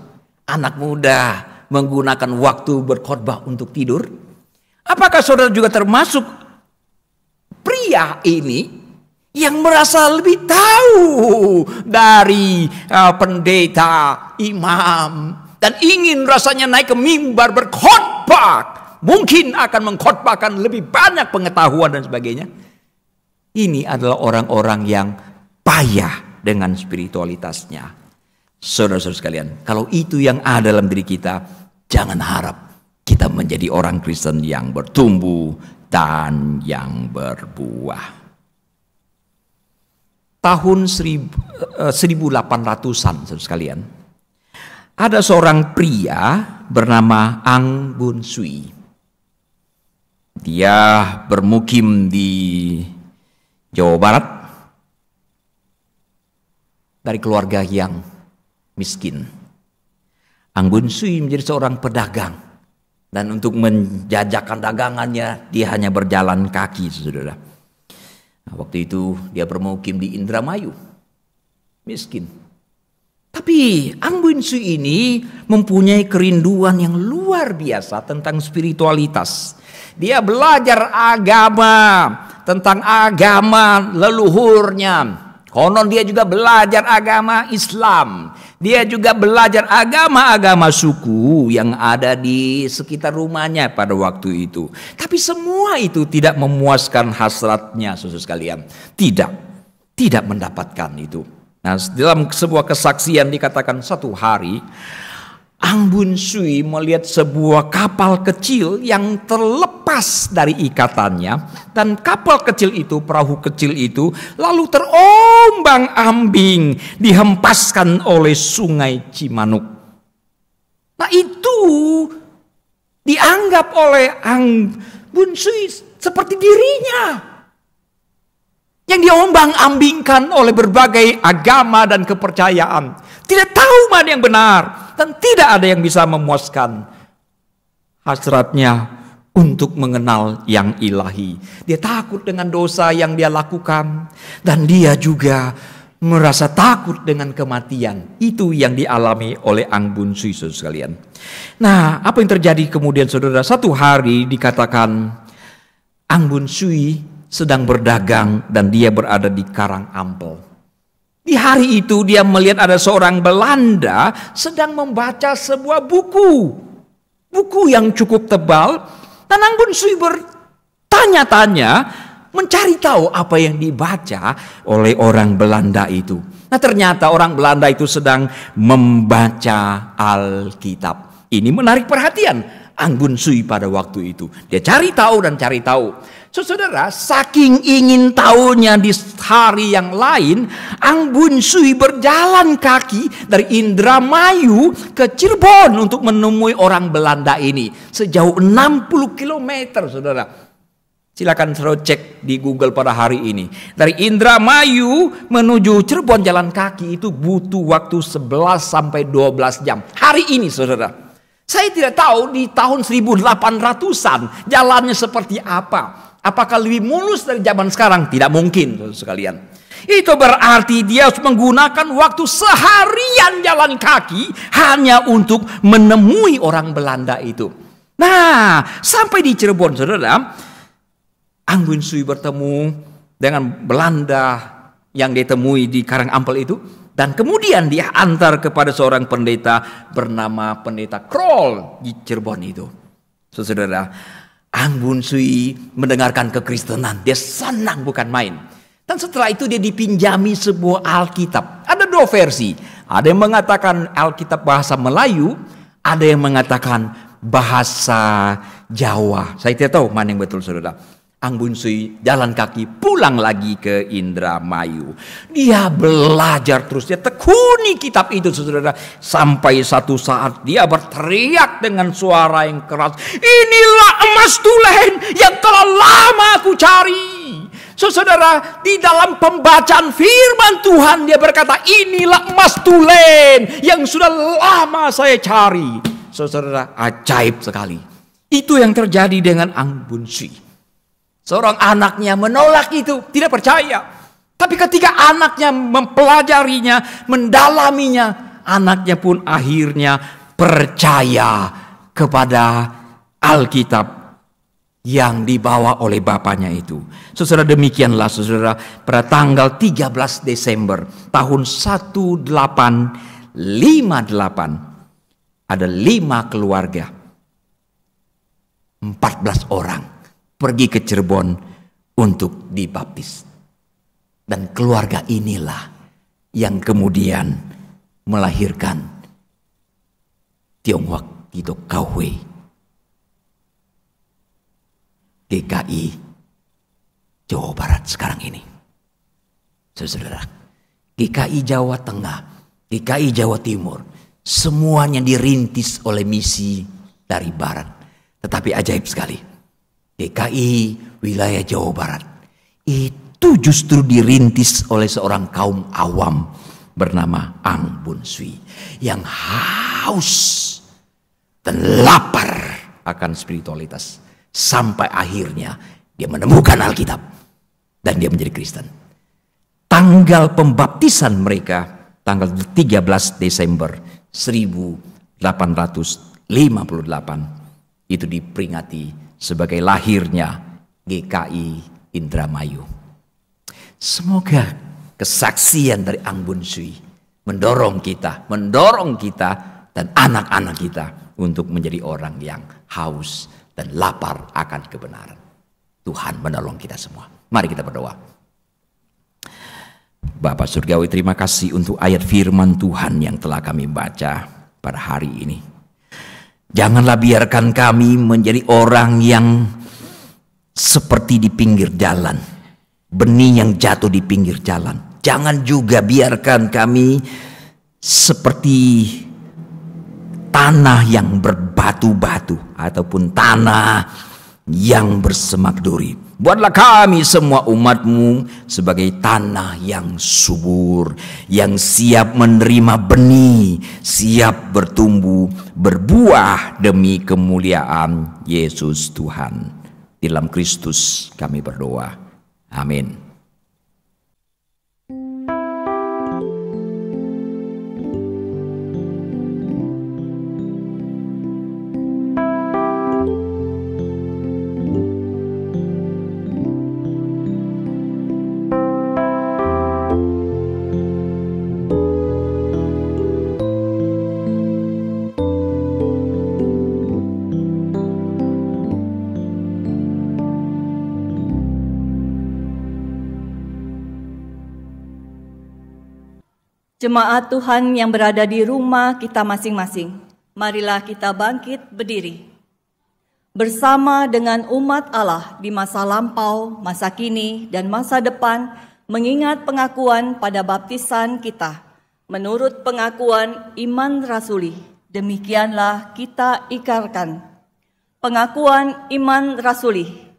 anak muda menggunakan waktu berkhotbah untuk tidur? Apakah saudara juga termasuk pria ini yang merasa lebih tahu dari pendeta, imam, dan ingin rasanya naik ke mimbar berkhotbah, mungkin akan mengkhotbahkan lebih banyak pengetahuan dan sebagainya? Ini adalah orang-orang yang payah dengan spiritualitasnya. Saudara-saudara sekalian, kalau itu yang ada dalam diri kita, jangan harap kita menjadi orang Kristen yang bertumbuh dan yang berbuah. Tahun 1800-an, saudara sekalian, ada seorang pria bernama Ang Bun Sui. Dia bermukim di Jawa Barat dari keluarga yang miskin. Ang Bun Sui menjadi seorang pedagang, dan untuk menjajakan dagangannya dia hanya berjalan kaki, saudara. Waktu itu dia bermukim di Indramayu, miskin. Tapi Ang Bun Sui ini mempunyai kerinduan yang luar biasa tentang spiritualitas. Dia belajar agama, tentang agama leluhurnya. Konon dia juga belajar agama Islam. Dia juga belajar agama-agama suku yang ada di sekitar rumahnya pada waktu itu. Tapi semua itu tidak memuaskan hasratnya, saudara sekalian. Tidak mendapatkan itu. Nah, dalam sebuah kesaksian dikatakan satu hari Ang Bun Sui melihat sebuah kapal kecil yang terlepas dari ikatannya, dan kapal kecil itu, perahu kecil itu, lalu terombang-ambing dihempaskan oleh sungai Cimanuk. Nah, itu dianggap oleh Ang Bun Sui seperti dirinya yang diombang-ambingkan oleh berbagai agama dan kepercayaan. Tidak tahu mana yang benar, dan tidak ada yang bisa memuaskan hasratnya untuk mengenal yang ilahi. Dia takut dengan dosa yang dia lakukan, dan dia juga merasa takut dengan kematian. Itu yang dialami oleh Ang Bun Sui, saudara sekalian. Nah, apa yang terjadi kemudian, saudara? Satu hari dikatakan Ang Bun Sui sedang berdagang dan dia berada di Karang Ampel. Di hari itu dia melihat ada seorang Belanda sedang membaca sebuah buku yang cukup tebal, dan Ang Bun Sui bertanya-tanya, mencari tahu apa yang dibaca oleh orang Belanda itu. Nah, ternyata orang Belanda itu sedang membaca Alkitab. Ini menarik perhatian Ang Bun Sui pada waktu itu. Dia cari tahu dan cari tahu. Saudara, saking ingin tahunya di hari yang lain, Ang Bun Sui berjalan kaki dari Indramayu ke Cirebon untuk menemui orang Belanda ini. Sejauh 60 km, saudara. Silakan saudara cek di Google pada hari ini. Dari Indramayu menuju Cirebon jalan kaki itu butuh waktu 11 sampai 12 jam. Hari ini, saudara. Saya tidak tahu di tahun 1800-an jalannya seperti apa. Apakah lebih mulus dari zaman sekarang? Tidak mungkin, saudara sekalian. Itu berarti dia harus menggunakan waktu seharian jalan kaki hanya untuk menemui orang Belanda itu. Nah, sampai di Cirebon, saudara, Ang Bun Sui bertemu dengan Belanda yang ditemui di Karang Ampel itu, dan kemudian dia antar kepada seorang pendeta bernama Pendeta Krol di Cirebon itu. Saudara, Ang Bun Sui mendengarkan kekristenan, dia senang bukan main. Dan setelah itu dia dipinjami sebuah Alkitab. Ada dua versi. Ada yang mengatakan Alkitab bahasa Melayu, ada yang mengatakan bahasa Jawa. Saya tidak tahu mana yang betul, saudara. Ang Bun Sui jalan kaki pulang lagi ke Indramayu. Dia belajar terus, dia tekuni kitab itu, saudara. Sampai satu saat dia berteriak dengan suara yang keras, "Inilah emas tulen yang telah lama aku cari." Saudara, di dalam pembacaan firman Tuhan dia berkata, "Inilah emas tulen yang sudah lama saya cari." Saudara, ajaib sekali. Itu yang terjadi dengan Ang Bun Sui. Seorang anaknya menolak itu, tidak percaya. Tapi ketika anaknya mempelajarinya, mendalaminya, anaknya pun akhirnya percaya kepada Alkitab yang dibawa oleh bapaknya itu. Saudara, demikianlah saudara, pada tanggal 13 Desember tahun 1858 ada 5 keluarga, 14 orang pergi ke Cirebon untuk dibaptis. Dan keluarga inilah yang kemudian melahirkan Tionghoa Tito Kauhwe, GKI Jawa Barat sekarang ini. Saudara, GKI Jawa Tengah, GKI Jawa Timur, semuanya dirintis oleh misi dari Barat. Tetapi ajaib sekali, GKI wilayah Jawa Barat itu justru dirintis oleh seorang kaum awam bernama Ang Bun Sui yang haus dan lapar akan spiritualitas sampai akhirnya dia menemukan Alkitab dan dia menjadi Kristen. Tanggal pembaptisan mereka tanggal 13 Desember 1858 itu diperingati sebagai lahirnya GKI Indramayu. Semoga kesaksian dari Ang Bun Sui mendorong kita dan anak-anak kita untuk menjadi orang yang haus dan lapar akan kebenaran. Tuhan menolong kita semua. Mari kita berdoa. Bapa Surgawi, terima kasih untuk ayat firman Tuhan yang telah kami baca pada hari ini. Janganlah biarkan kami menjadi orang yang seperti di pinggir jalan, benih yang jatuh di pinggir jalan. Jangan juga biarkan kami seperti tanah yang berbatu-batu ataupun tanah yang bersemak duri. Buatlah kami semua umat-Mu sebagai tanah yang subur, yang siap menerima benih, siap bertumbuh, berbuah demi kemuliaan Yesus Tuhan. Di dalam Kristus kami berdoa. Amin. Jemaat Tuhan yang berada di rumah kita masing-masing, marilah kita bangkit berdiri. Bersama dengan umat Allah di masa lampau, masa kini, dan masa depan, mengingat pengakuan pada baptisan kita. Menurut pengakuan iman rasuli, demikianlah kita ikrarkan. Pengakuan iman rasuli.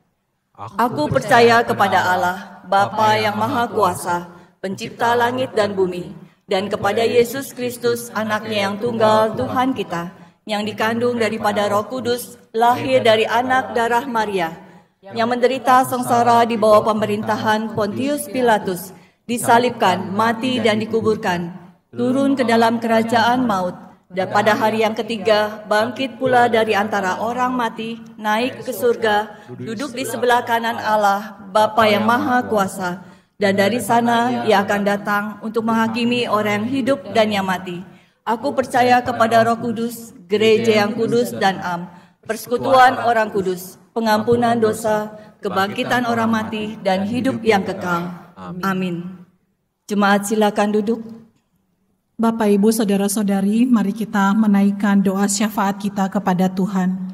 Aku percaya kepada Allah, Bapa yang Maha Kuasa, pencipta langit dan bumi, dan kepada Yesus Kristus, anaknya yang tunggal, Tuhan kita, yang dikandung daripada Roh Kudus, lahir dari anak darah Maria, yang menderita sengsara di bawah pemerintahan Pontius Pilatus, disalibkan, mati dan dikuburkan, turun ke dalam kerajaan maut, dan pada hari yang ketiga bangkit pula dari antara orang mati, naik ke surga, duduk di sebelah kanan Allah, Bapa yang Maha Kuasa, dan dari sana Ia akan datang untuk menghakimi orang yang hidup dan yang mati. Aku percaya kepada Roh Kudus, gereja yang kudus dan am, persekutuan orang kudus, pengampunan dosa, kebangkitan orang mati, dan hidup yang kekal. Amin. Jemaat silakan duduk. Bapak, Ibu, Saudara-saudari, mari kita menaikkan doa syafaat kita kepada Tuhan.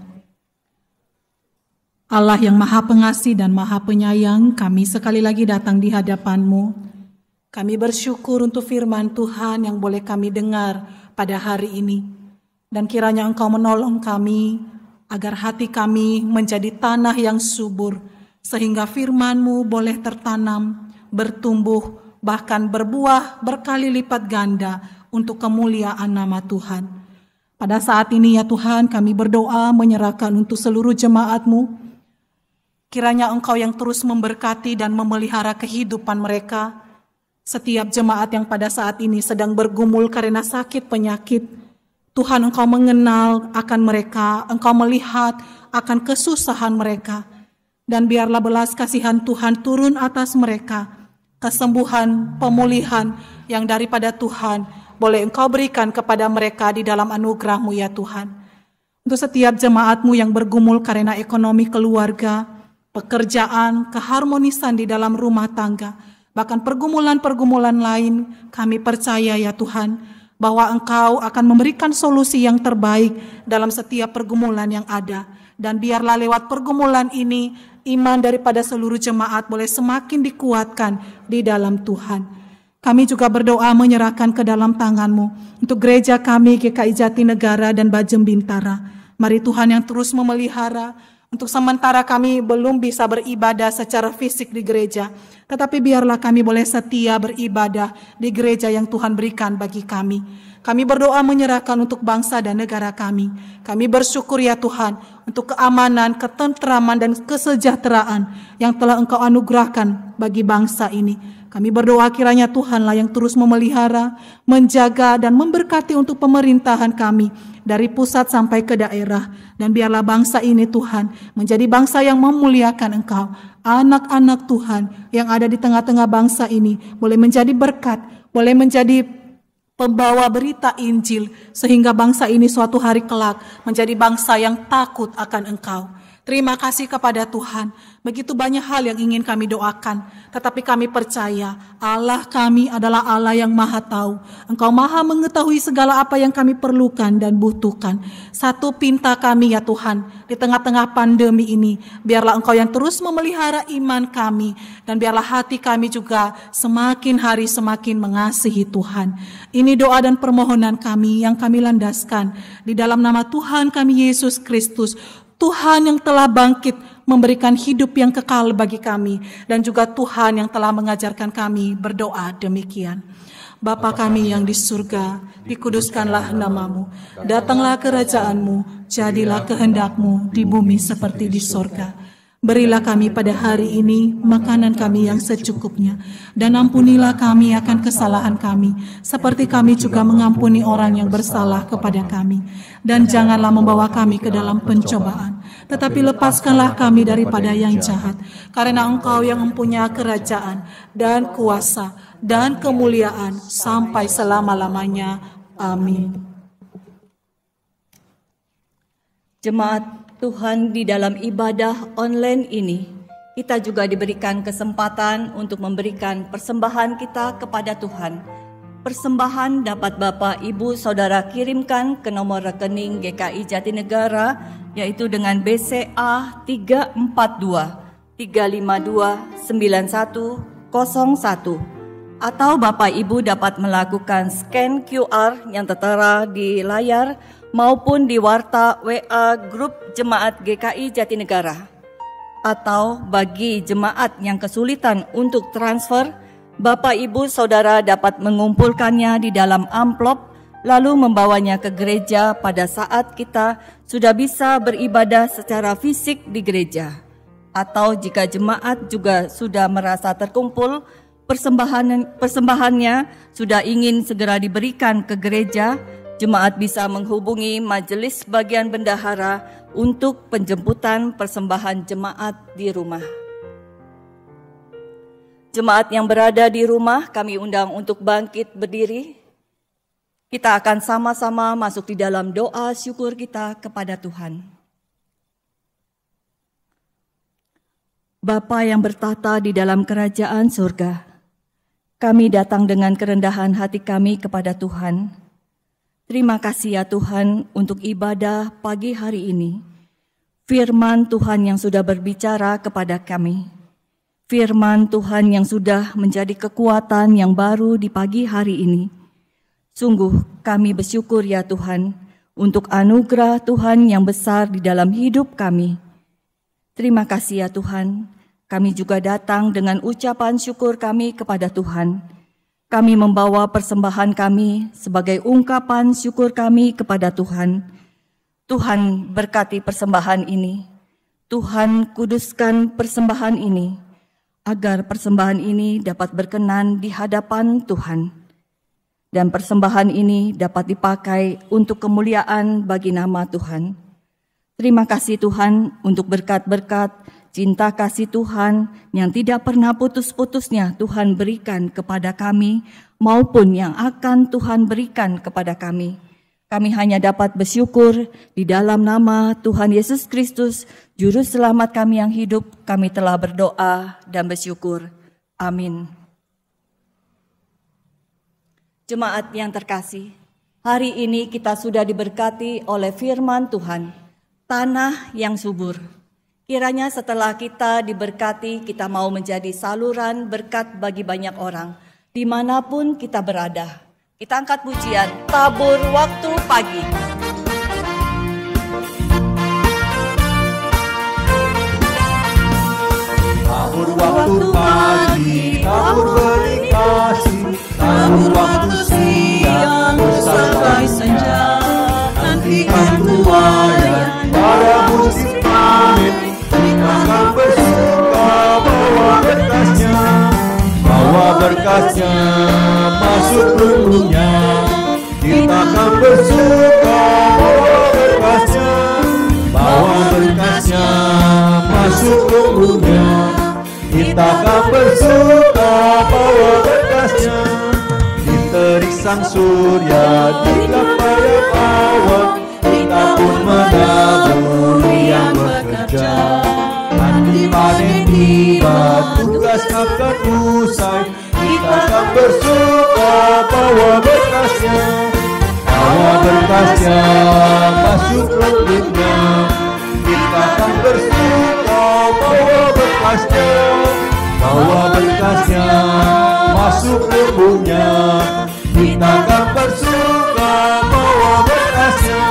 Allah yang Maha Pengasih dan Maha Penyayang, kami sekali lagi datang di hadapan-Mu. Kami bersyukur untuk firman Tuhan yang boleh kami dengar pada hari ini. Dan kiranya Engkau menolong kami agar hati kami menjadi tanah yang subur, sehingga firman-Mu boleh tertanam, bertumbuh, bahkan berbuah berkali lipat ganda untuk kemuliaan nama Tuhan. Pada saat ini ya Tuhan, kami berdoa menyerahkan untuk seluruh jemaat-Mu. Kiranya Engkau yang terus memberkati dan memelihara kehidupan mereka. Setiap jemaat yang pada saat ini sedang bergumul karena sakit penyakit, Tuhan Engkau mengenal akan mereka, Engkau melihat akan kesusahan mereka. Dan biarlah belas kasihan Tuhan turun atas mereka, kesembuhan, pemulihan yang daripada Tuhan boleh Engkau berikan kepada mereka di dalam anugerah-Mu ya Tuhan. Untuk setiap jemaat-Mu yang bergumul karena ekonomi keluarga, pekerjaan, keharmonisan di dalam rumah tangga, bahkan pergumulan-pergumulan lain, kami percaya ya Tuhan, bahwa Engkau akan memberikan solusi yang terbaik dalam setiap pergumulan yang ada. Dan biarlah lewat pergumulan ini, iman daripada seluruh jemaat boleh semakin dikuatkan di dalam Tuhan. Kami juga berdoa menyerahkan ke dalam tangan-Mu untuk gereja kami GKI Jatinegara dan Bajem Bintara. Mari Tuhan yang terus memelihara. Untuk sementara kami belum bisa beribadah secara fisik di gereja, tetapi biarlah kami boleh setia beribadah di gereja yang Tuhan berikan bagi kami. Kami berdoa menyerahkan untuk bangsa dan negara kami. Kami bersyukur ya Tuhan untuk keamanan, ketentraman, dan kesejahteraan yang telah Engkau anugerahkan bagi bangsa ini. Kami berdoa kiranya Tuhanlah yang terus memelihara, menjaga, dan memberkati untuk pemerintahan kami dari pusat sampai ke daerah. Dan biarlah bangsa ini Tuhan menjadi bangsa yang memuliakan Engkau. Anak-anak Tuhan yang ada di tengah-tengah bangsa ini boleh menjadi berkat, boleh menjadi pembawa berita Injil, sehingga bangsa ini suatu hari kelak menjadi bangsa yang takut akan Engkau. Terima kasih kepada Tuhan. Begitu banyak hal yang ingin kami doakan, tetapi kami percaya Allah kami adalah Allah yang Maha Tahu. Engkau Maha mengetahui segala apa yang kami perlukan dan butuhkan. Satu pinta kami ya Tuhan, di tengah-tengah pandemi ini, biarlah Engkau yang terus memelihara iman kami, dan biarlah hati kami juga semakin hari semakin mengasihi Tuhan. Ini doa dan permohonan kami yang kami landaskan di dalam nama Tuhan kami Yesus Kristus, Tuhan yang telah bangkit memberikan hidup yang kekal bagi kami, dan juga Tuhan yang telah mengajarkan kami berdoa demikian. Bapa kami yang di surga, dikuduskanlah nama-Mu, datanglah kerajaan-Mu, jadilah kehendak-Mu di bumi seperti di surga. Berilah kami pada hari ini makanan kami yang secukupnya, dan ampunilah kami akan kesalahan kami, seperti kami juga mengampuni orang yang bersalah kepada kami. Dan janganlah membawa kami ke dalam pencobaan, tetapi lepaskanlah kami daripada yang jahat, karena Engkau yang mempunyai kerajaan dan kuasa dan kemuliaan sampai selama-lamanya. Amin. Jemaat Tuhan, di dalam ibadah online ini, kita juga diberikan kesempatan untuk memberikan persembahan kita kepada Tuhan. Persembahan dapat Bapak, Ibu, Saudara kirimkan ke nomor rekening GKI Jatinegara, yaitu dengan BCA 342 352 9101. Atau Bapak Ibu dapat melakukan scan QR yang tertera di layar maupun di warta WA Grup Jemaat GKI Jatinegara. Atau bagi jemaat yang kesulitan untuk transfer, Bapak, Ibu, Saudara dapat mengumpulkannya di dalam amplop lalu membawanya ke gereja pada saat kita sudah bisa beribadah secara fisik di gereja. Atau jika jemaat juga sudah merasa terkumpul, persembahannya sudah ingin segera diberikan ke gereja, jemaat bisa menghubungi majelis bagian bendahara untuk penjemputan persembahan jemaat di rumah. Jemaat yang berada di rumah, kami undang untuk bangkit berdiri. Kita akan sama-sama masuk di dalam doa syukur kita kepada Tuhan. Bapa yang bertata di dalam kerajaan surga, kami datang dengan kerendahan hati kami kepada Tuhan. Terima kasih ya Tuhan untuk ibadah pagi hari ini. Firman Tuhan yang sudah berbicara kepada kami. Firman Tuhan yang sudah menjadi kekuatan yang baru di pagi hari ini. Sungguh kami bersyukur ya Tuhan untuk anugerah Tuhan yang besar di dalam hidup kami. Terima kasih ya Tuhan, kami juga datang dengan ucapan syukur kami kepada Tuhan. Kami membawa persembahan kami sebagai ungkapan syukur kami kepada Tuhan. Tuhan berkati persembahan ini. Tuhan kuduskan persembahan ini, agar persembahan ini dapat berkenan di hadapan Tuhan. Dan persembahan ini dapat dipakai untuk kemuliaan bagi nama Tuhan. Terima kasih Tuhan untuk berkat-berkat, cinta kasih Tuhan yang tidak pernah putus-putusnya Tuhan berikan kepada kami, maupun yang akan Tuhan berikan kepada kami. Kami hanya dapat bersyukur di dalam nama Tuhan Yesus Kristus, Juru Selamat kami yang hidup, kami telah berdoa dan bersyukur. Amin. Jemaat yang terkasih, hari ini kita sudah diberkati oleh firman Tuhan, tanah yang subur. Kiranya setelah kita diberkati, kita mau menjadi saluran berkat bagi banyak orang, dimanapun kita berada. Kita angkat pujian, tabur waktu pagi. Tabur waktu pagi, tabur beri kasih, tabur waktu siang, sampai senja. Nantikan tuayan pada musim panen, kita akan bersuka bawa berkasnya, bawa berkasnya masuk rumahnya. Kita akan bersuka bawa berkasnya, bawa berkasnya masuk rumahnya. Kita akan bersuka bawa berkasnya. Di terik sang surya, di pada awan, kita pun menaburi yang bekerja. Nanti panen tiba, tugas akan usai. Kita akan bersuka bawa berkasnya, bawa berkasnya masuk rumahnya. Kita akan bersuka bawa berkasnya, bawa berkasnya masuk rumahnya. Kita akan bersuka bawa berkasnya.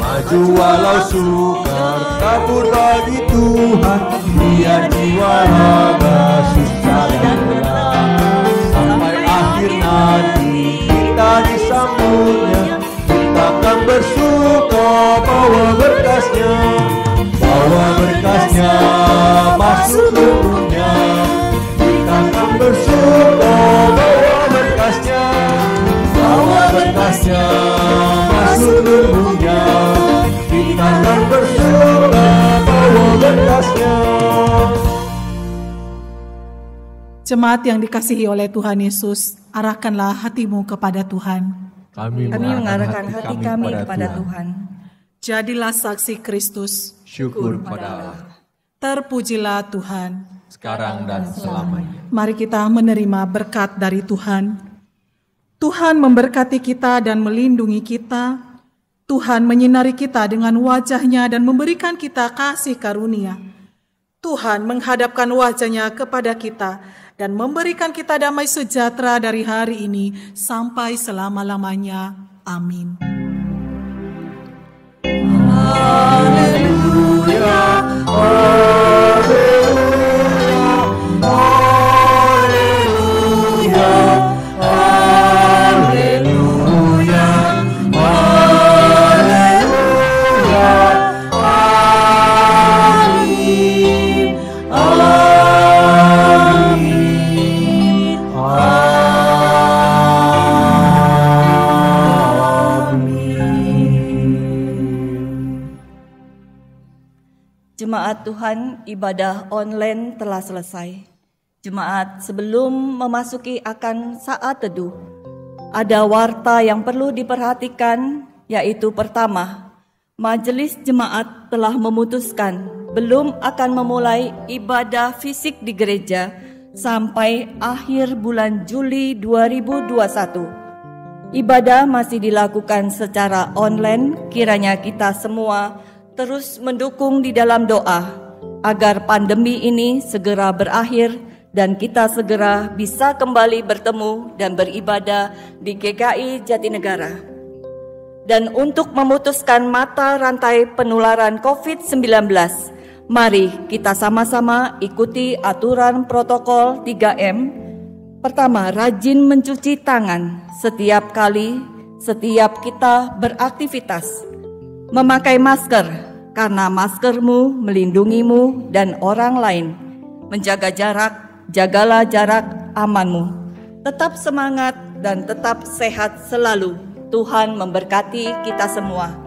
Maju walau sukar, tabur bagi Tuhan, biar jiwa raga susah dan lelah. Sampai akhir nanti kita disambutnya. Kita akan bersuka bawa berkasnya, bawa berkasnya masuk rumahnya. Kita akan bersuka bawa berkasnya, bawa berkasnya masuk rumahnya. Kita akan bersuka bawa berkasnya. Jemaat yang dikasihi oleh Tuhan Yesus, arahkanlah hatimu kepada Tuhan. Kami mengarahkan hati kami kepada Tuhan. Jadilah saksi Kristus. Syukur pada Allah. Terpujilah Tuhan. sekarang dan selamanya. Mari kita menerima berkat dari Tuhan. Tuhan memberkati kita dan melindungi kita. Tuhan menyinari kita dengan wajah-Nya dan memberikan kita kasih karunia. Tuhan menghadapkan wajah-Nya kepada kita dan memberikan kita damai sejahtera dari hari ini sampai selama-lamanya. Amin. Haleluya, Jemaat Tuhan, ibadah online telah selesai. Jemaat, sebelum memasuki akan saat teduh, ada warta yang perlu diperhatikan, yaitu pertama, majelis jemaat telah memutuskan belum akan memulai ibadah fisik di gereja sampai akhir bulan Juli 2021. Ibadah masih dilakukan secara online, kiranya kita semua terus mendukung di dalam doa agar pandemi ini segera berakhir dan kita segera bisa kembali bertemu dan beribadah di GKI Jatinegara. Dan untuk memutuskan mata rantai penularan COVID-19, mari kita sama-sama ikuti aturan protokol 3M. Pertama, rajin mencuci tangan setiap kali setiap kita beraktivitas. Memakai masker, karena maskermu melindungimu dan orang lain. Menjaga jarak, jagalah jarak amanmu. Tetap semangat dan tetap sehat selalu. Tuhan memberkati kita semua.